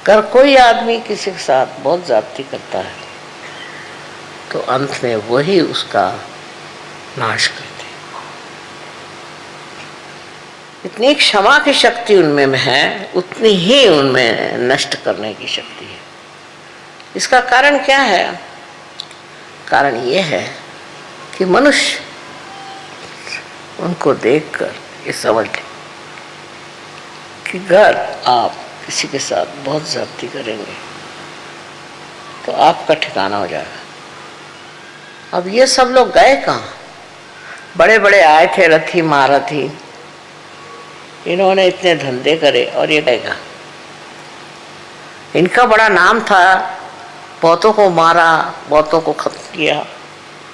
अगर कोई आदमी किसी के साथ बहुत ज्यादती करता है तो अंत में वही उसका नाश करते। इतनी क्षमा की शक्ति उनमें है, उतनी ही उनमें नष्ट करने की शक्ति है। इसका कारण क्या है? कारण ये है कि मनुष्य उनको देखकर ये समझ ले कि अगर आप किसी के साथ बहुत ज्यादती करेंगे तो आपका ठिकाना हो जाएगा। अब ये सब लोग गए कहाँ? बड़े बड़े आए थे रथी महारथी, इन्होंने इतने धंधे करे और ये गए कहाँ? इनका बड़ा नाम था, बहुतों को मारा, बहुतों को खत्म किया,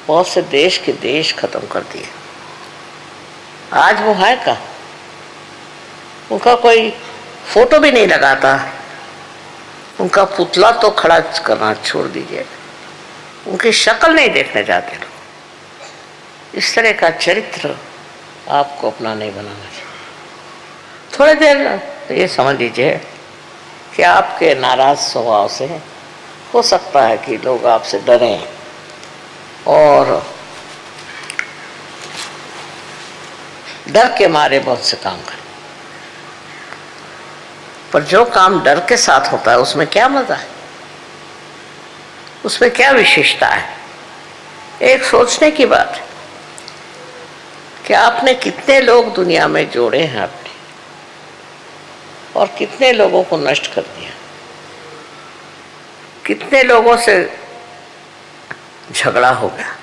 बहुत से देश के देश खत्म कर दिए। आज वो है कहाँ? उनका कोई फोटो भी नहीं लगाता, उनका पुतला तो खड़ा करना छोड़ दीजिए, उनकी शक्ल नहीं देखने जाते लोग। इस तरह का चरित्र आपको अपना नहीं बनाना चाहिए। थोड़ी देर ये समझ लीजिए कि आपके नाराज स्वभाव से हो सकता है कि लोग आपसे डरें और डर के मारे बहुत से काम करें, पर जो काम डर के साथ होता है उसमें क्या मजा है, उसमें क्या विशेषता है? एक सोचने की बात है कि आपने कितने लोग दुनिया में जोड़े हैं अपने, और कितने लोगों को नष्ट कर दिया, कितने लोगों से झगड़ा हो गया।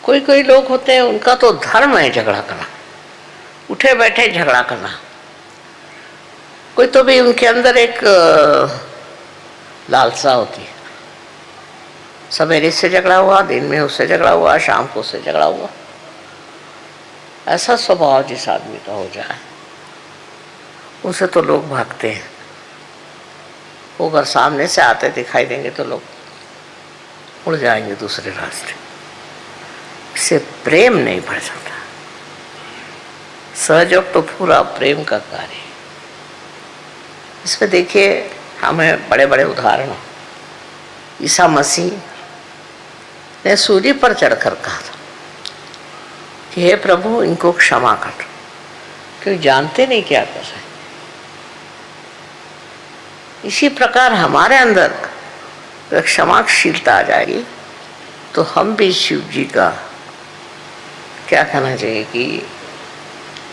कोई लोग होते हैं उनका तो धर्म है झगड़ा करना, उठे बैठे झगड़ा करना। कोई तो भी उनके अंदर एक लालसा होती है, सवेरे से झगड़ा हुआ, दिन में उससे झगड़ा हुआ, शाम को उससे झगड़ा हुआ। ऐसा स्वभाव जिस आदमी का हो जाए उसे तो लोग भागते हैं। वो अगर सामने से आते दिखाई देंगे तो लोग उड़ जाएंगे दूसरे रास्ते। इससे प्रेम नहीं बढ़ सकता। सहयोग तो पूरा प्रेम का कार्य है। इसमें देखिए हमें बड़े बड़े उदाहरण। ईसा मसीह ने सूली पर चढ़कर कहा था कि हे प्रभु, इनको क्षमा कर, क्योंकि जानते नहीं क्या कर रहे। इसी प्रकार हमारे अंदर अगर क्षमाशीलता आ जाएगी तो हम भी शिव जी का, क्या कहना चाहिए, कि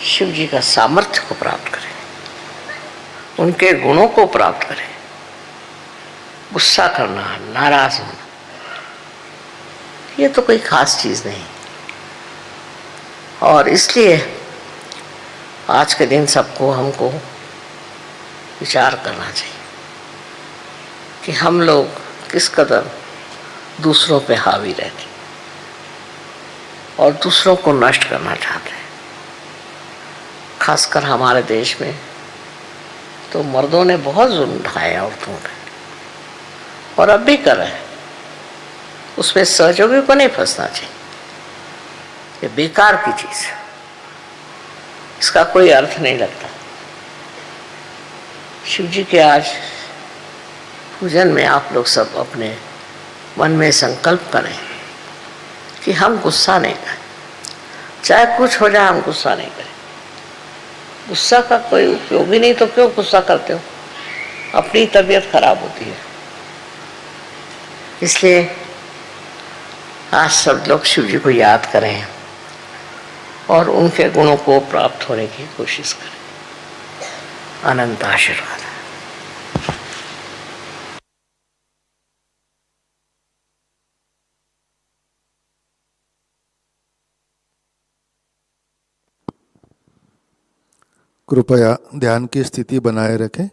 शिव जी का सामर्थ्य को प्राप्त करें, उनके गुणों को प्राप्त करें। गुस्सा करना, नाराज होना, ये तो कोई खास चीज नहीं। और इसलिए आज के दिन सबको, हमको विचार करना चाहिए कि हम लोग किस कदर दूसरों पे हावी रहते और दूसरों को नष्ट करना चाहते हैं। खासकर हमारे देश में तो मर्दों ने बहुत जुल्म ढाए औरतों पे, और अब भी कर रहे हैं। उसमें सहयोगी को नहीं फंसना चाहिए। ये बेकार की चीज है, इसका कोई अर्थ नहीं लगता। शिव जी के आज पूजन में आप लोग सब अपने मन में संकल्प करें कि हम गुस्सा नहीं करें, चाहे कुछ हो जाए हम गुस्सा नहीं करें। गुस्सा का कोई उपयोग ही नहीं, तो क्यों गुस्सा करते हो? अपनी तबीयत खराब होती है। इसलिए आज सब लोग शिव जी को याद करें और उनके गुणों को प्राप्त होने की कोशिश करें। अनंत आशीर्वाद।
कृपया ध्यान की स्थिति बनाए रखें।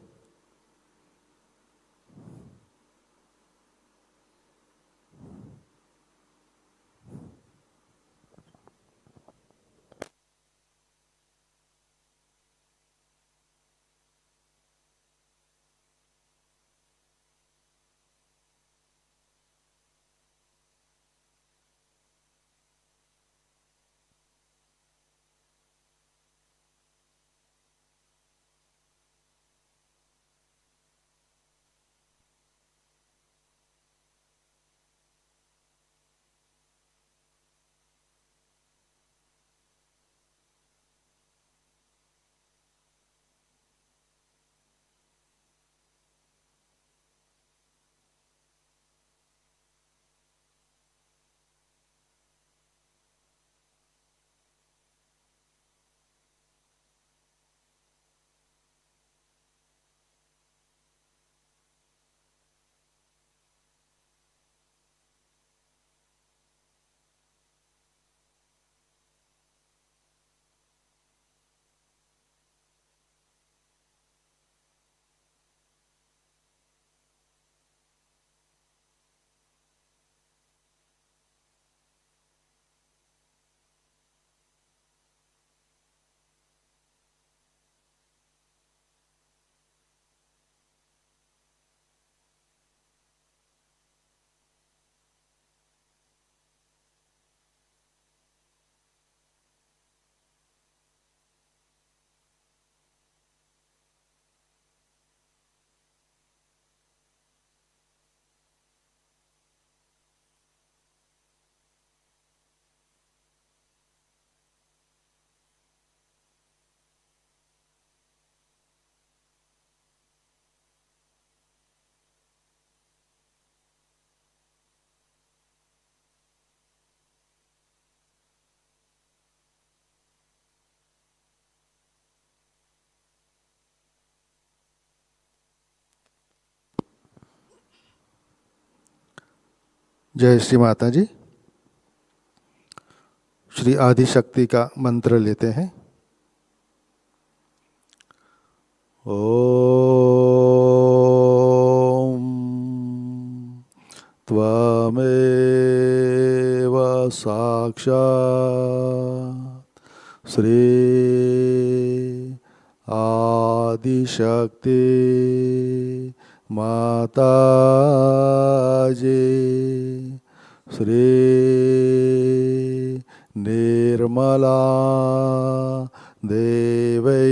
जय श्री माता जी। श्री आदिशक्ति का मंत्र लेते हैं। ओम त्वमेव साक्षात् श्री आदिशक्ति माताजी श्री निर्मला देवै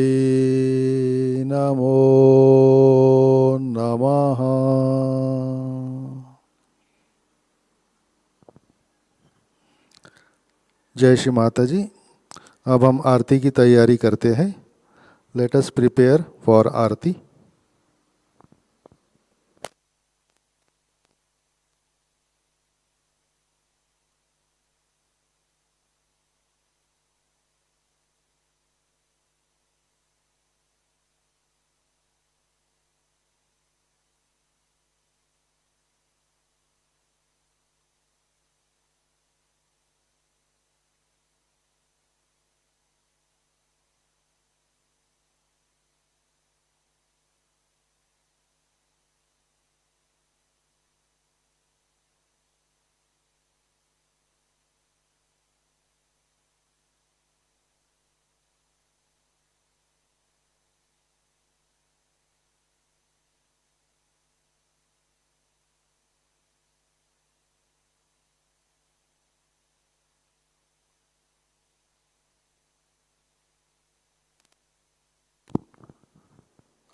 नमो नमः। जय श्री माता जी। अब हम आरती की तैयारी करते हैं। लेट अस प्रिपेयर फॉर आरती।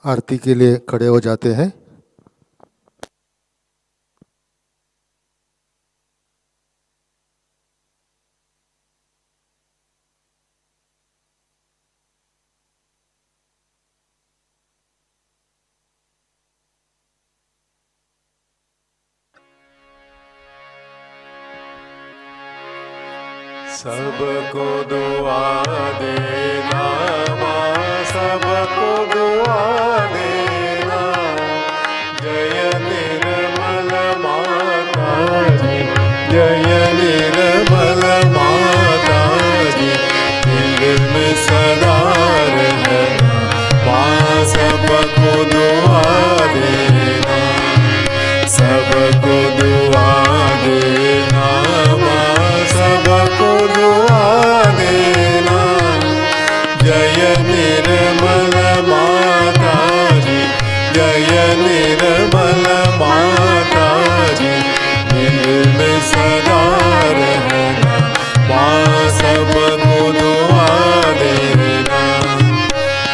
आरती के लिए खड़े हो जाते हैं।
सबको दुआ देना माँ, सबको दुआ देना। जय निर्मल माता जी, जय निर्मल माता जी। दिल में सदा रहना माँ, सबको दुआ देना, सबको दुआ देना माँ, सबको दुआ देना। जय निर्मल माता जी, जय निर्मल माता जी। दिल में सदा रहना माँ, सबको दुआ देना।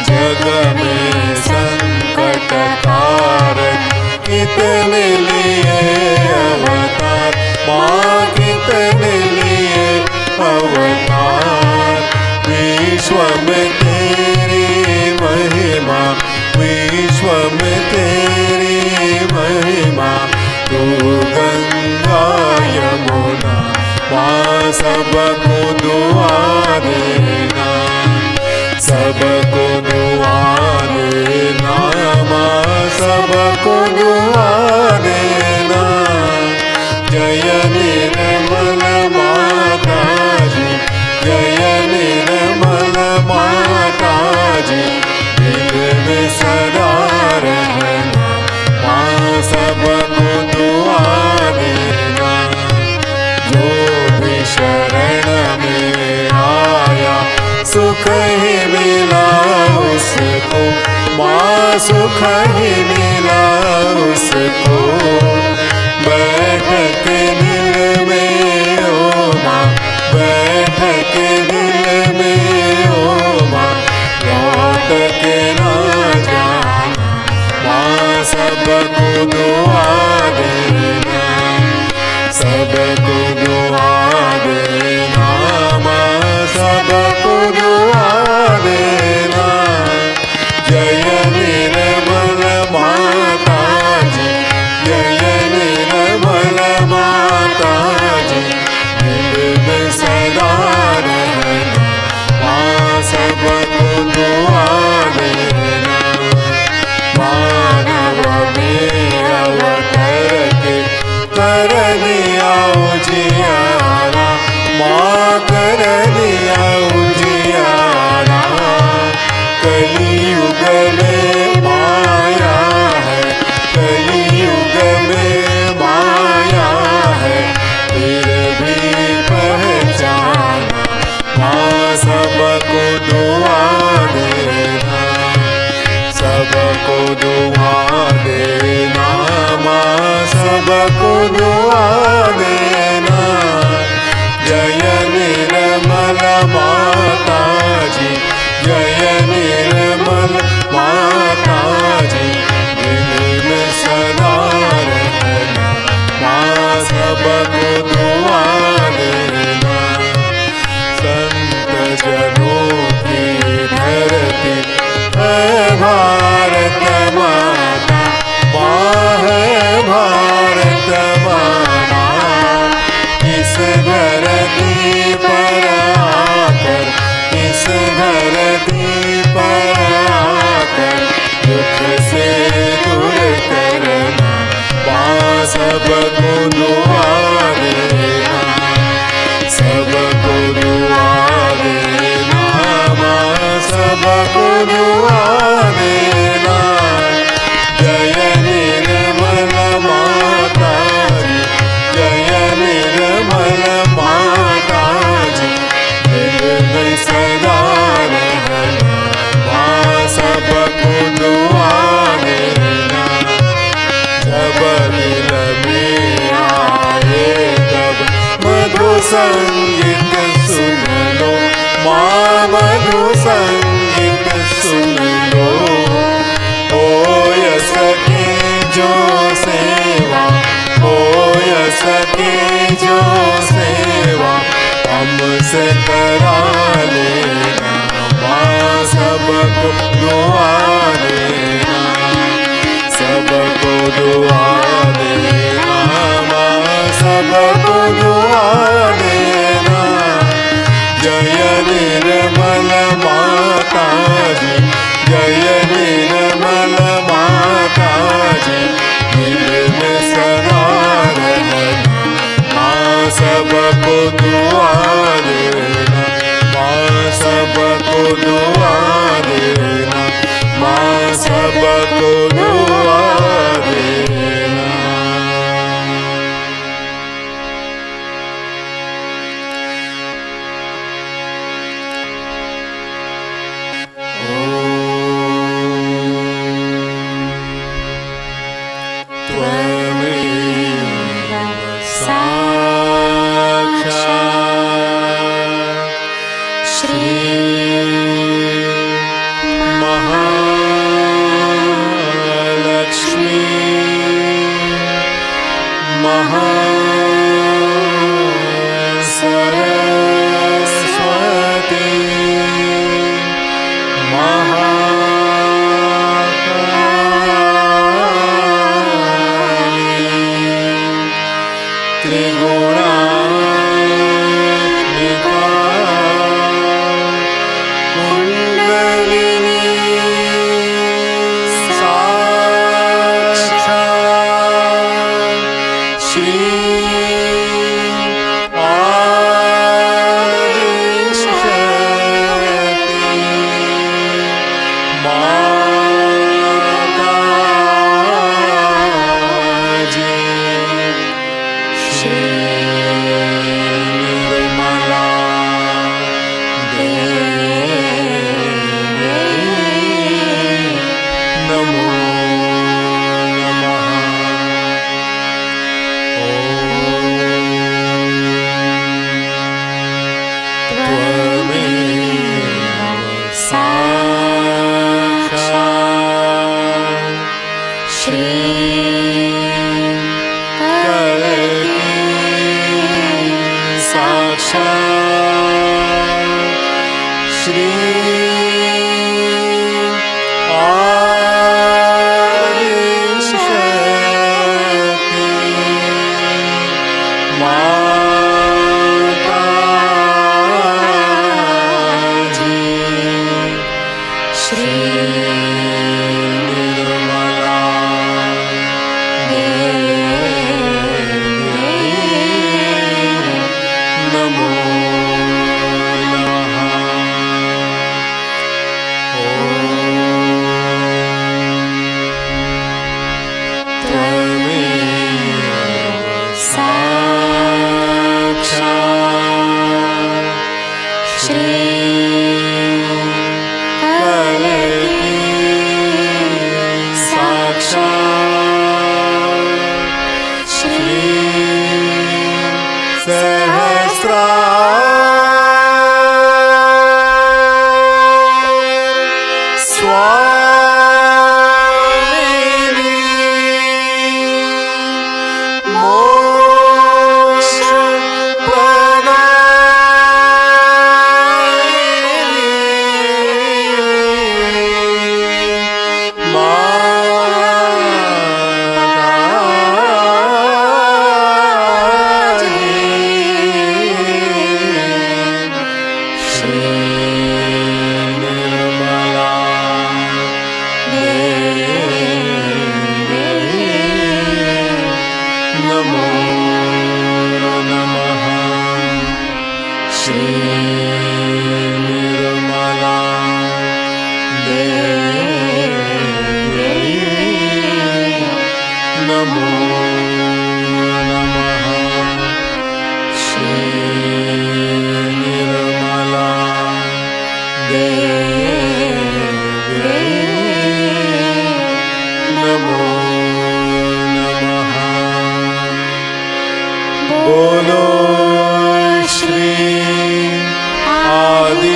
जग में संकट कारक कितने लिए अवतार माँ, कितने लिए अवतार। विश्व में तेरी महिमा, विश्व में तेरी महिमा। तू गंगा यमुना माँ, सबको दुआ देना, सबको दुआ देना माँ, सबको दुआ देना। जय निर्मल माता जी, जय निर्मल माता जी। दिल में सदा रहना माँ, सबको दुआ देना। जो भी शरण में आया सुख ही मिला उसको माँ, सुख ही मिला उसको। बैठ के दिल में ओ माँ, बैठ के दिल में ओ माँ। लौट के ना जाना माँ, सबको दुआ देना, सबको दुआ देना माँ, सबको दुआ देना। जय निर्मल माता जी, जय निर्मल माता जी। दिल में सदा रहना माँ, सबको दुआ देना। मानव में अवतर के कर दिया उजियारा माँ, कर दिया उजियारा। कलियुग में माया है, कलियुग में माया है। फिर भी पहचाना माँ, सबको दुआ देना, सबको दुआ देना माँ, सबको दुआ देना। जय निर्मल माता जी, जय निर्मल माता जी। दिल से करा लेना, माँ सबको दुआ देना, सबको दुआ देना, माँ सबको दुआ देना। जय निर्मल माता जी, जय निर्मल माता जी, दिल में सदा रहना, माँ सबको दुआ देना, माँ सबको दुआ देना, माँ सबको दुआ देना।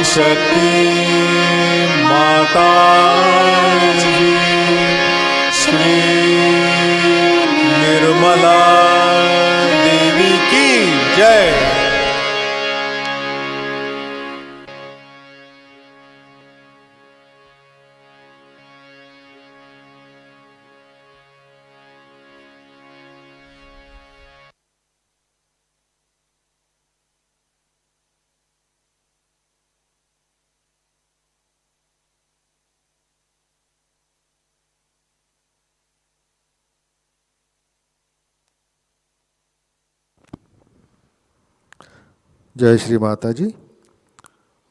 शक्ति माता जी श्री निर्मला देवी की जय।
जय श्री माता जी।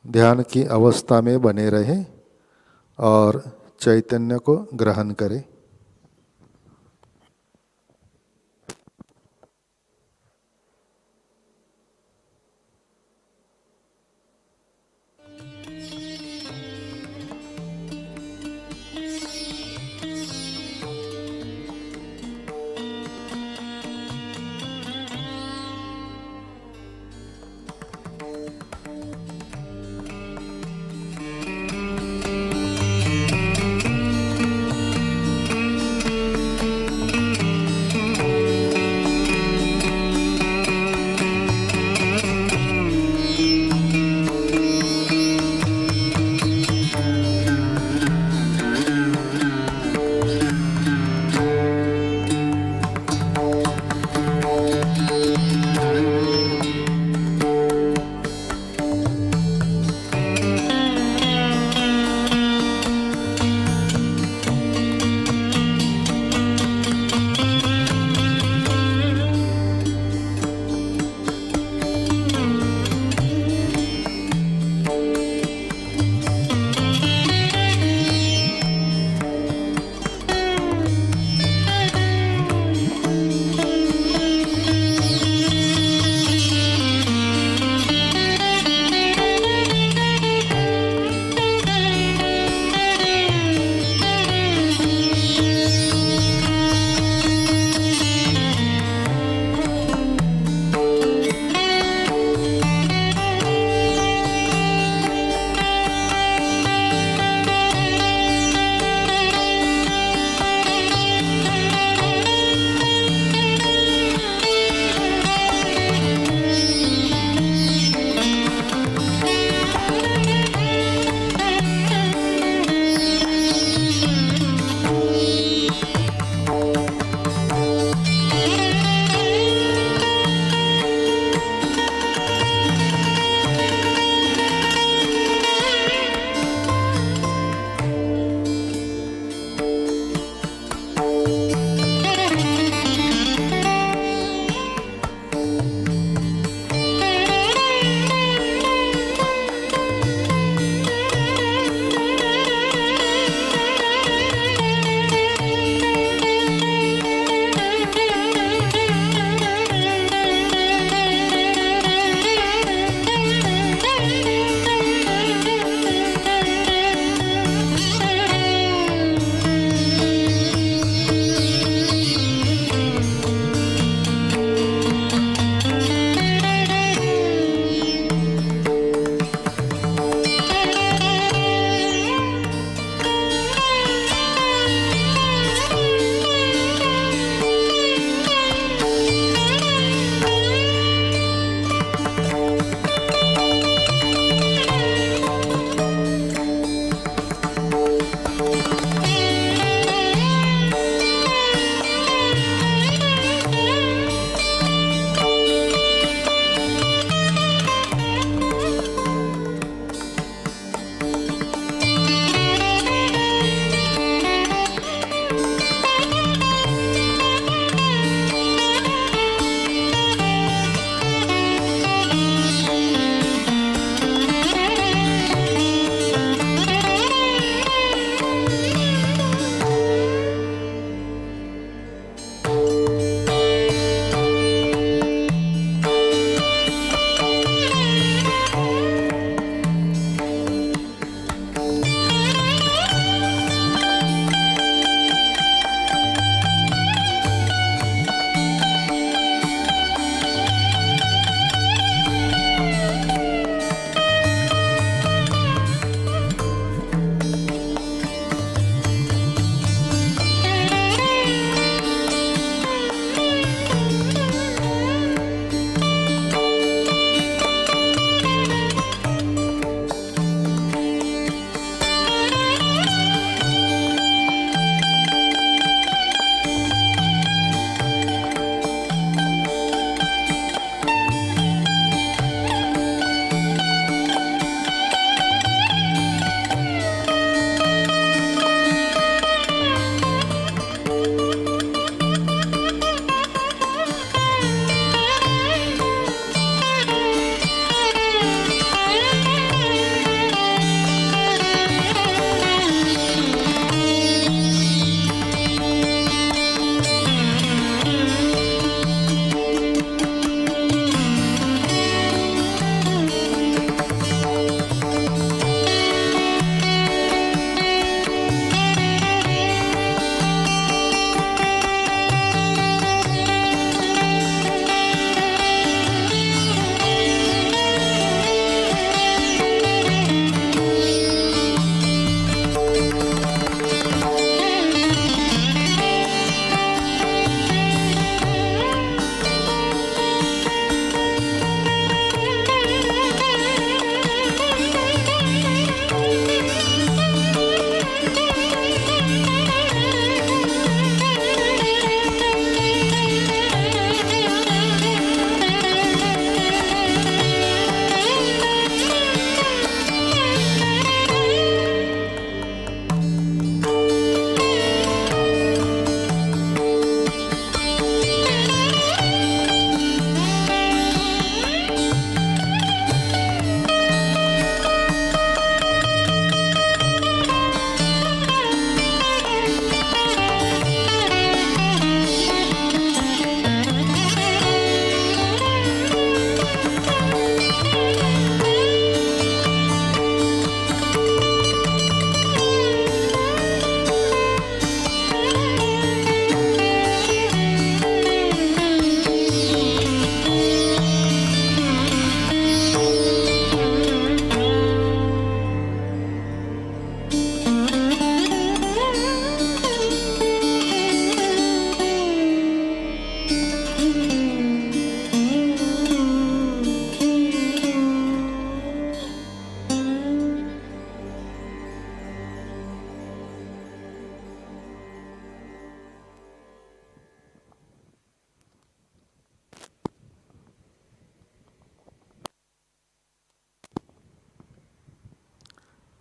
ध्यान की अवस्था में बने रहें और चैतन्य को ग्रहण करें।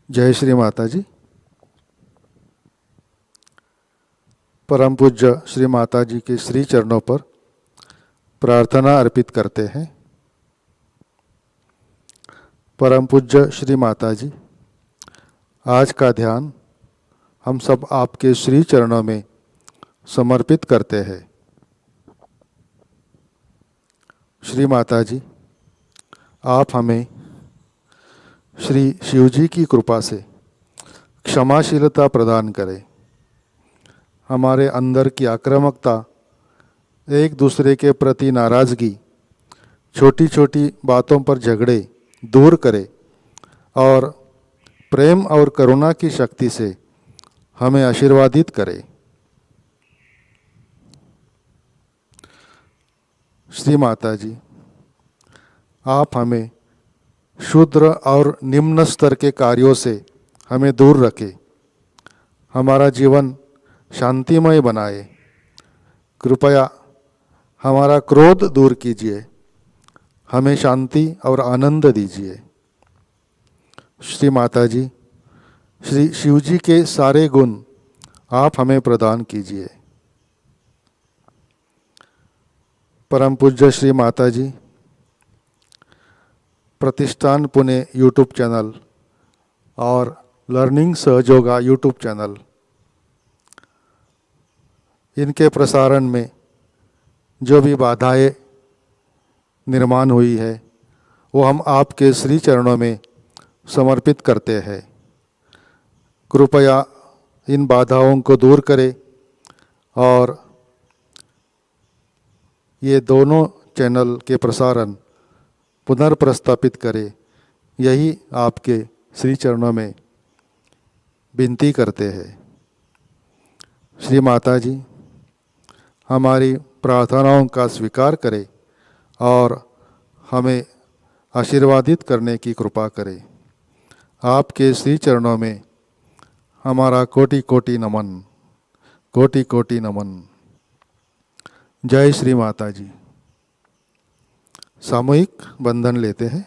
जय श्री माता जी। परम पूज्य श्री माता जी के श्री चरणों पर प्रार्थना अर्पित करते हैं। परम पूज्य श्री माता जी, आज का ध्यान हम सब आपके श्री चरणों में समर्पित करते हैं। श्री माता जी, आप हमें श्री शिवजी की कृपा से क्षमाशीलता प्रदान करें। हमारे अंदर की आक्रामकता, एक दूसरे के प्रति नाराज़गी, छोटी छोटी बातों पर झगड़े दूर करे और प्रेम और करुणा की शक्ति से हमें आशीर्वादित करे। श्री माता जी, आप हमें शूद्र और निम्न स्तर के कार्यों से हमें दूर रखें, हमारा जीवन शांतिमय बनाए। कृपया हमारा क्रोध दूर कीजिए, हमें शांति और आनंद दीजिए। श्री माता जी, श्री शिवजी के सारे गुण आप हमें प्रदान कीजिए। परम पूज्य श्री माता जी, प्रतिष्ठान पुणे यूट्यूब चैनल और लर्निंग सहयोगा यूट्यूब चैनल, इनके प्रसारण में जो भी बाधाएं निर्माण हुई है वो हम आपके श्री चरणों में समर्पित करते हैं। कृपया इन बाधाओं को दूर करें और ये दोनों चैनल के प्रसारण पुनर्प्रस्थापित करें, यही आपके श्री चरणों में विनती करते हैं। श्री माता जी, हमारी प्रार्थनाओं का स्वीकार करें और हमें आशीर्वादित करने की कृपा करें। आपके श्री चरणों में हमारा कोटि कोटि नमन, कोटि कोटि नमन। जय श्री माता जी। सामूहिक बंधन लेते हैं।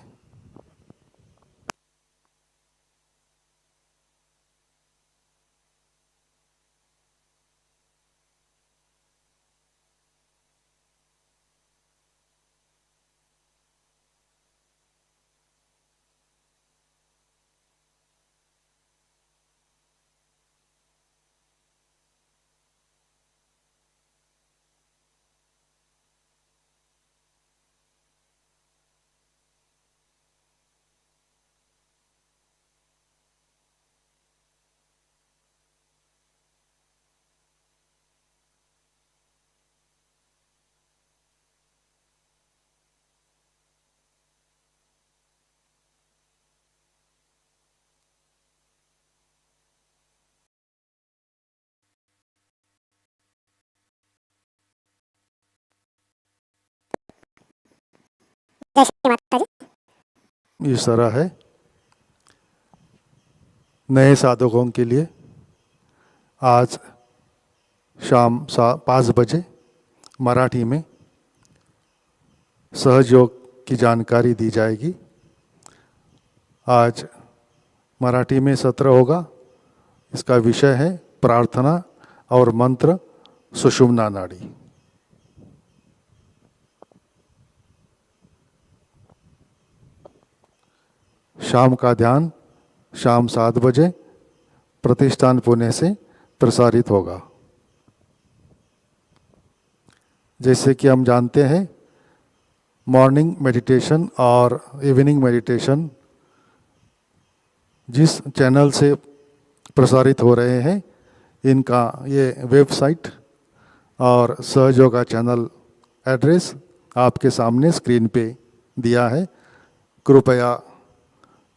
इस तरह है नए साधकों के लिए आज शाम 5 बजे मराठी में सहयोग की जानकारी दी जाएगी। आज मराठी में सत्र होगा। इसका विषय है प्रार्थना और मंत्र सुषुम्ना नाड़ी। शाम का ध्यान शाम 7 बजे प्रतिष्ठान पुणे से प्रसारित होगा। जैसे कि हम जानते हैं, मॉर्निंग मेडिटेशन और इवनिंग मेडिटेशन जिस चैनल से प्रसारित हो रहे हैं, इनका ये वेबसाइट और सहयोगा चैनल एड्रेस आपके सामने स्क्रीन पे दिया है। कृपया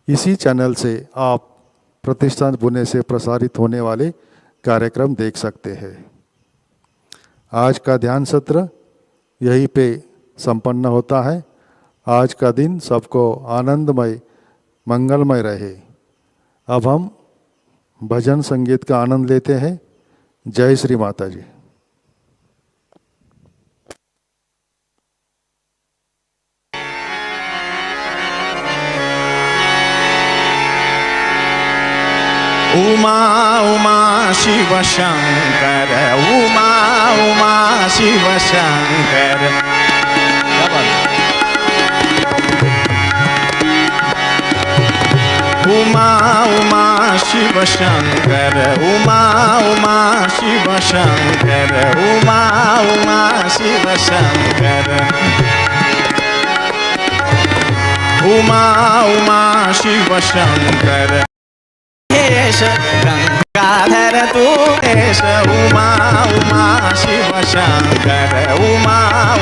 इसी चैनल से आप प्रतिष्ठान पुणे से प्रसारित होने वाले कार्यक्रम देख सकते हैं। आज का ध्यान सत्र यहीं पे संपन्न होता है। आज का दिन सबको आनंदमय मंगलमय रहे। अब हम भजन संगीत का आनंद लेते हैं। जय श्री माता जी।
उमा उमा शिव शंकर, उमा उमा शिव शंकर। उमा उमा शिव शंकर, उमा उमा शिव शंकर, उमा उमा शिव शंकर। उमा उमा शिव शंकर, महेश गंगाधर तू महेश। उमा उमा शिव शंकर, उमा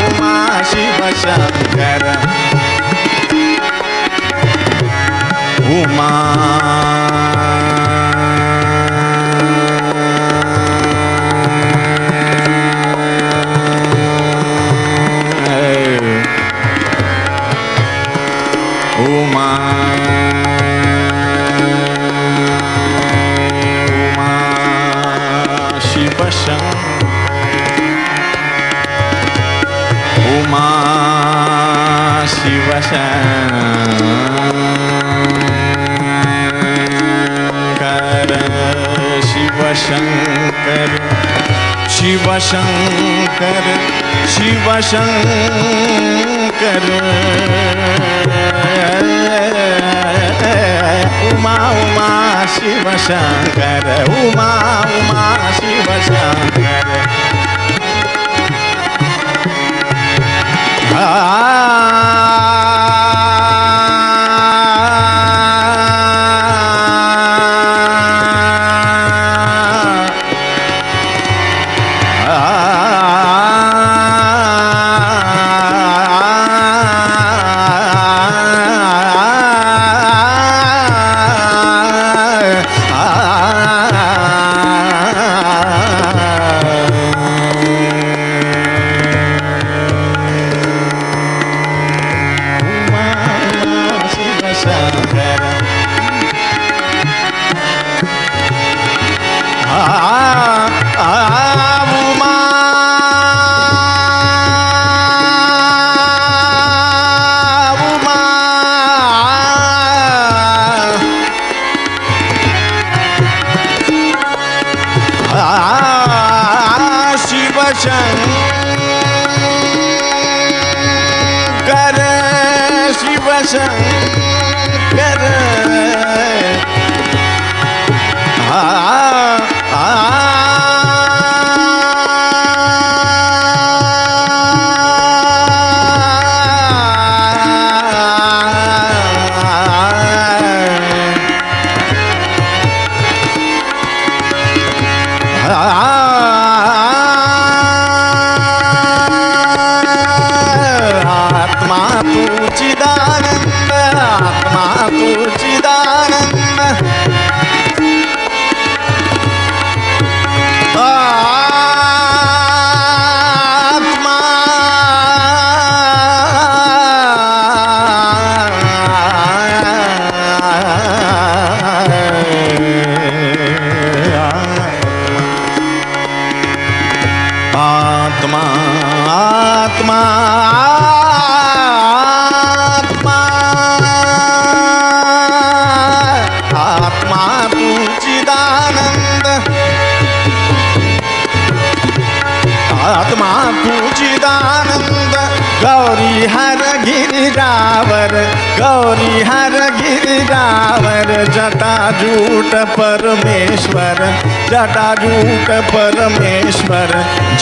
उमा शिव शंकर। उमा उमा उमा शिव शंकर, उमा शिव शंकर, शिव शंकर, शिव शंकर, शिव शंकर। उमा उमा शिव शंकर, उमा उमा शिव शंकर। गौरी हर गिरिरावर, जटाजूट परमेश्वर, जटाजूट परमेश्वर,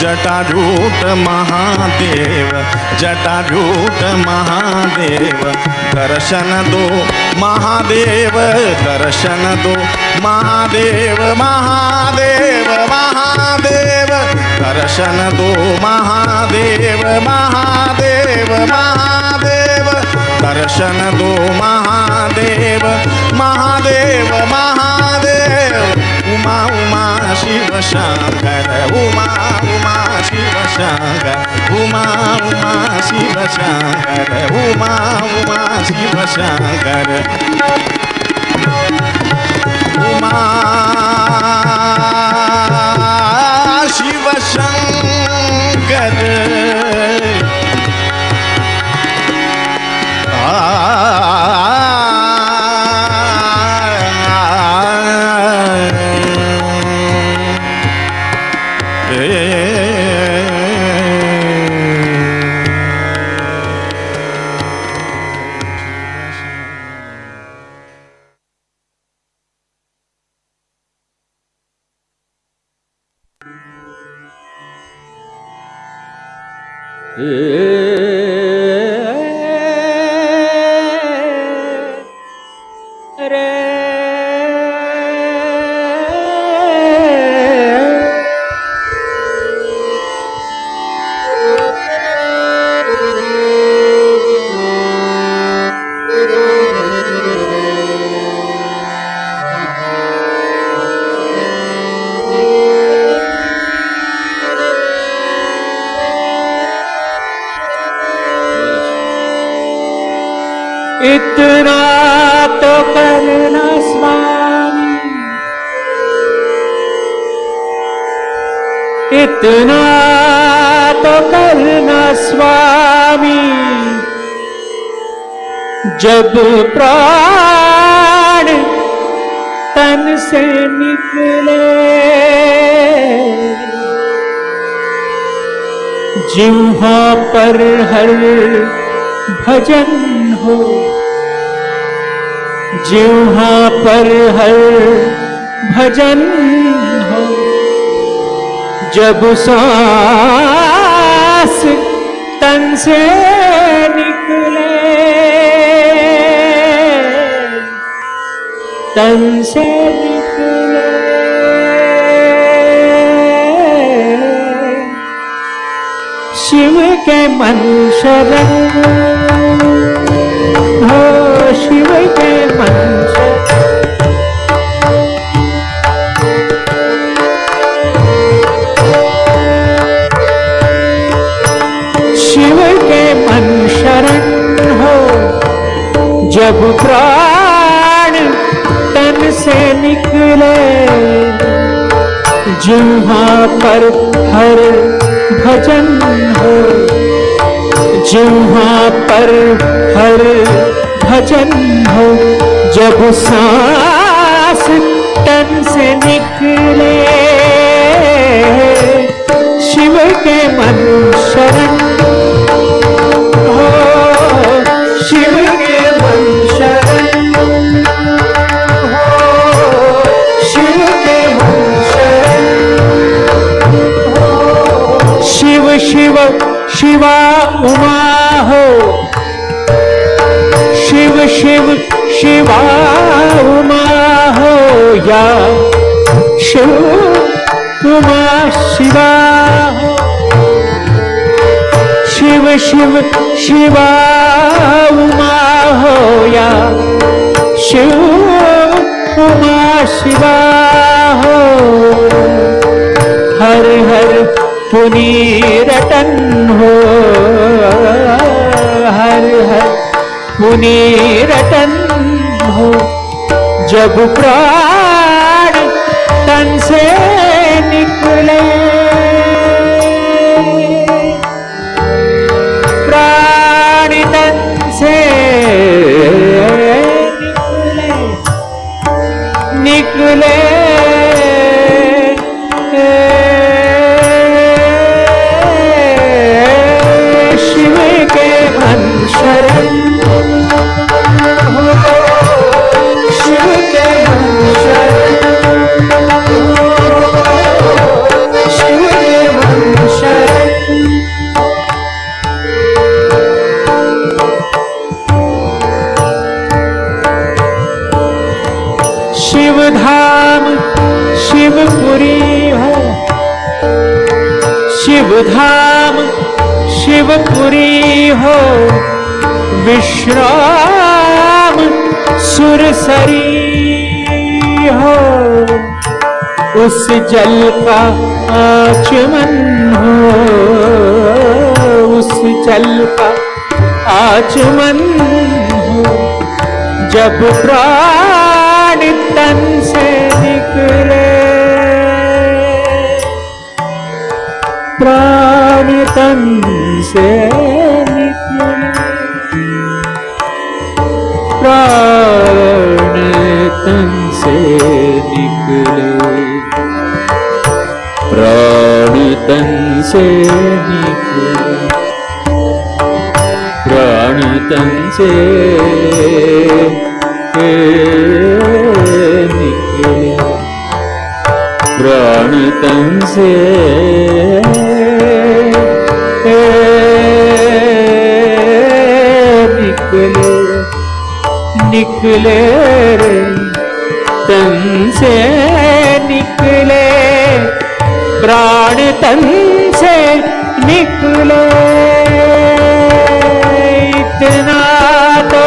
जटाजूट महादेव, जटाजूट महादेव। दर्शन दो महादेव, दर्शन दो महादेव, महादेव महादेव। दर्शन दो महादेव, महादेव महादेव। दर्शन दो महादेव, महादेव महादेव। उमा उमा शिव शंकर, उमा उमा शिव शंकर, उमा उमा शिव शंकर, उमा उमा शिव शंकर। उमा शिव शंकर,
इतना तो करना स्वामी, इतना तो करना स्वामी, जब प्राण तन से निकले, जिह्वा पर हर भजन हो, जिह्वा पर हर भजन हो, जब सांस तन से निकले, तन से निकले, शिव के मन शरण हो, शिव के मन शरण, शिव के मन शरण हो, जब प्राण तन से निकले, जिह्वा पर हर भजन हो, जिह्वा पर हर भजन हो, जब सांस तन से निकले, शिव के मन शरण हो, शिव के मन शरण हो, शिव के मन शरण हो, शिव शिव शिवा उमा हो, शिव शिव शिवा उमा हो, या शिव उमा शिवा हो, शिव शिव शिवा उमा हो, या शिव उमा शिवा हो, हर हर पुनीरटन हो, हर हर पुनीरटन हो, जब प्राण तन से निकले, प्राण तन से निकले, निकले, शिव के मन शरण हो, शिव के मन शरण हो, शिव के मन शरण, शिव धाम शिवपुरी हो, शिव धाम शिवपुरी हो, विश्राम सुरसरी हो, उस जल का आचमन हो, उस जल का आचमन हो, जब प्राण तन से निकले, प्राण तन से निकले, प्राण तन से निकले, प्राण तन से निकले, प्राण तन से निकले, प्राण तन से निकले, तन से निकले, प्राण तन से निकले। इतना तो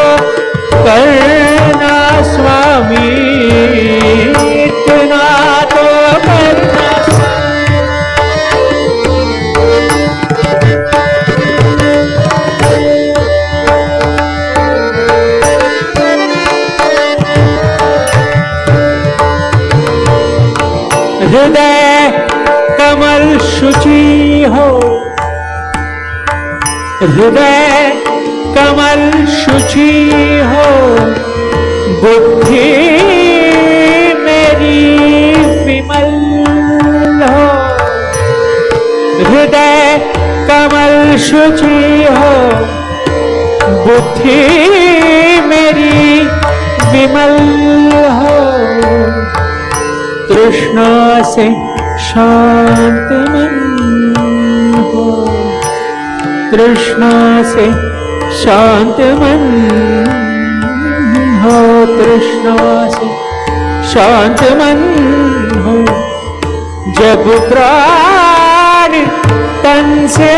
करना स्वामी, इतना तो करना। हृदय कमल शुचि हो, हृदय कमल शुचि हो, बुद्धि मेरी विमल हो। हृदय कमल शुचि हो, बुद्धि मेरी विमल हो। तृष्णा से शांत मन हो, तृष्णा से शांत मन हो, तृष्णा से शांत मन हो। जब प्राण तन से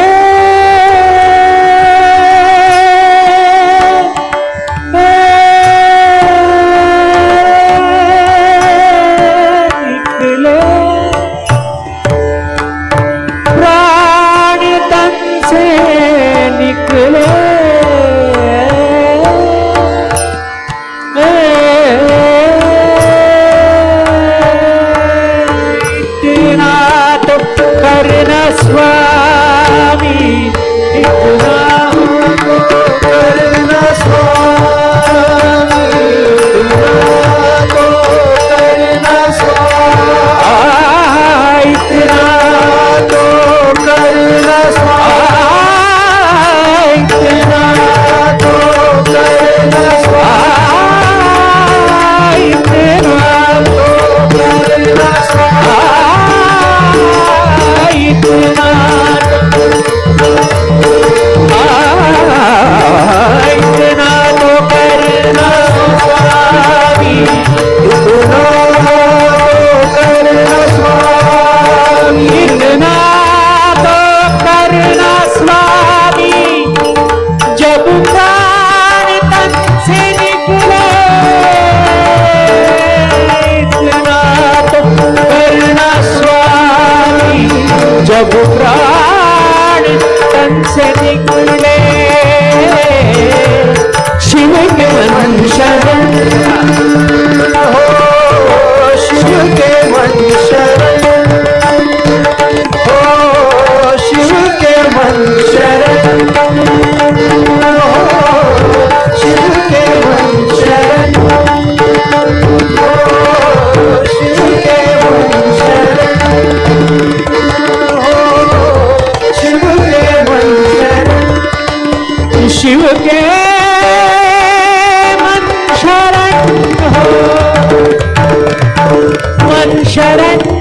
जब प्राण तन से निकले, शिव के मन शरण हो, शिव के मन शरण हो, शिव के मन शरण हो, शिव के मन शरण हो, शिव के मन शरण। शिव के मन शरण हो, मन शरण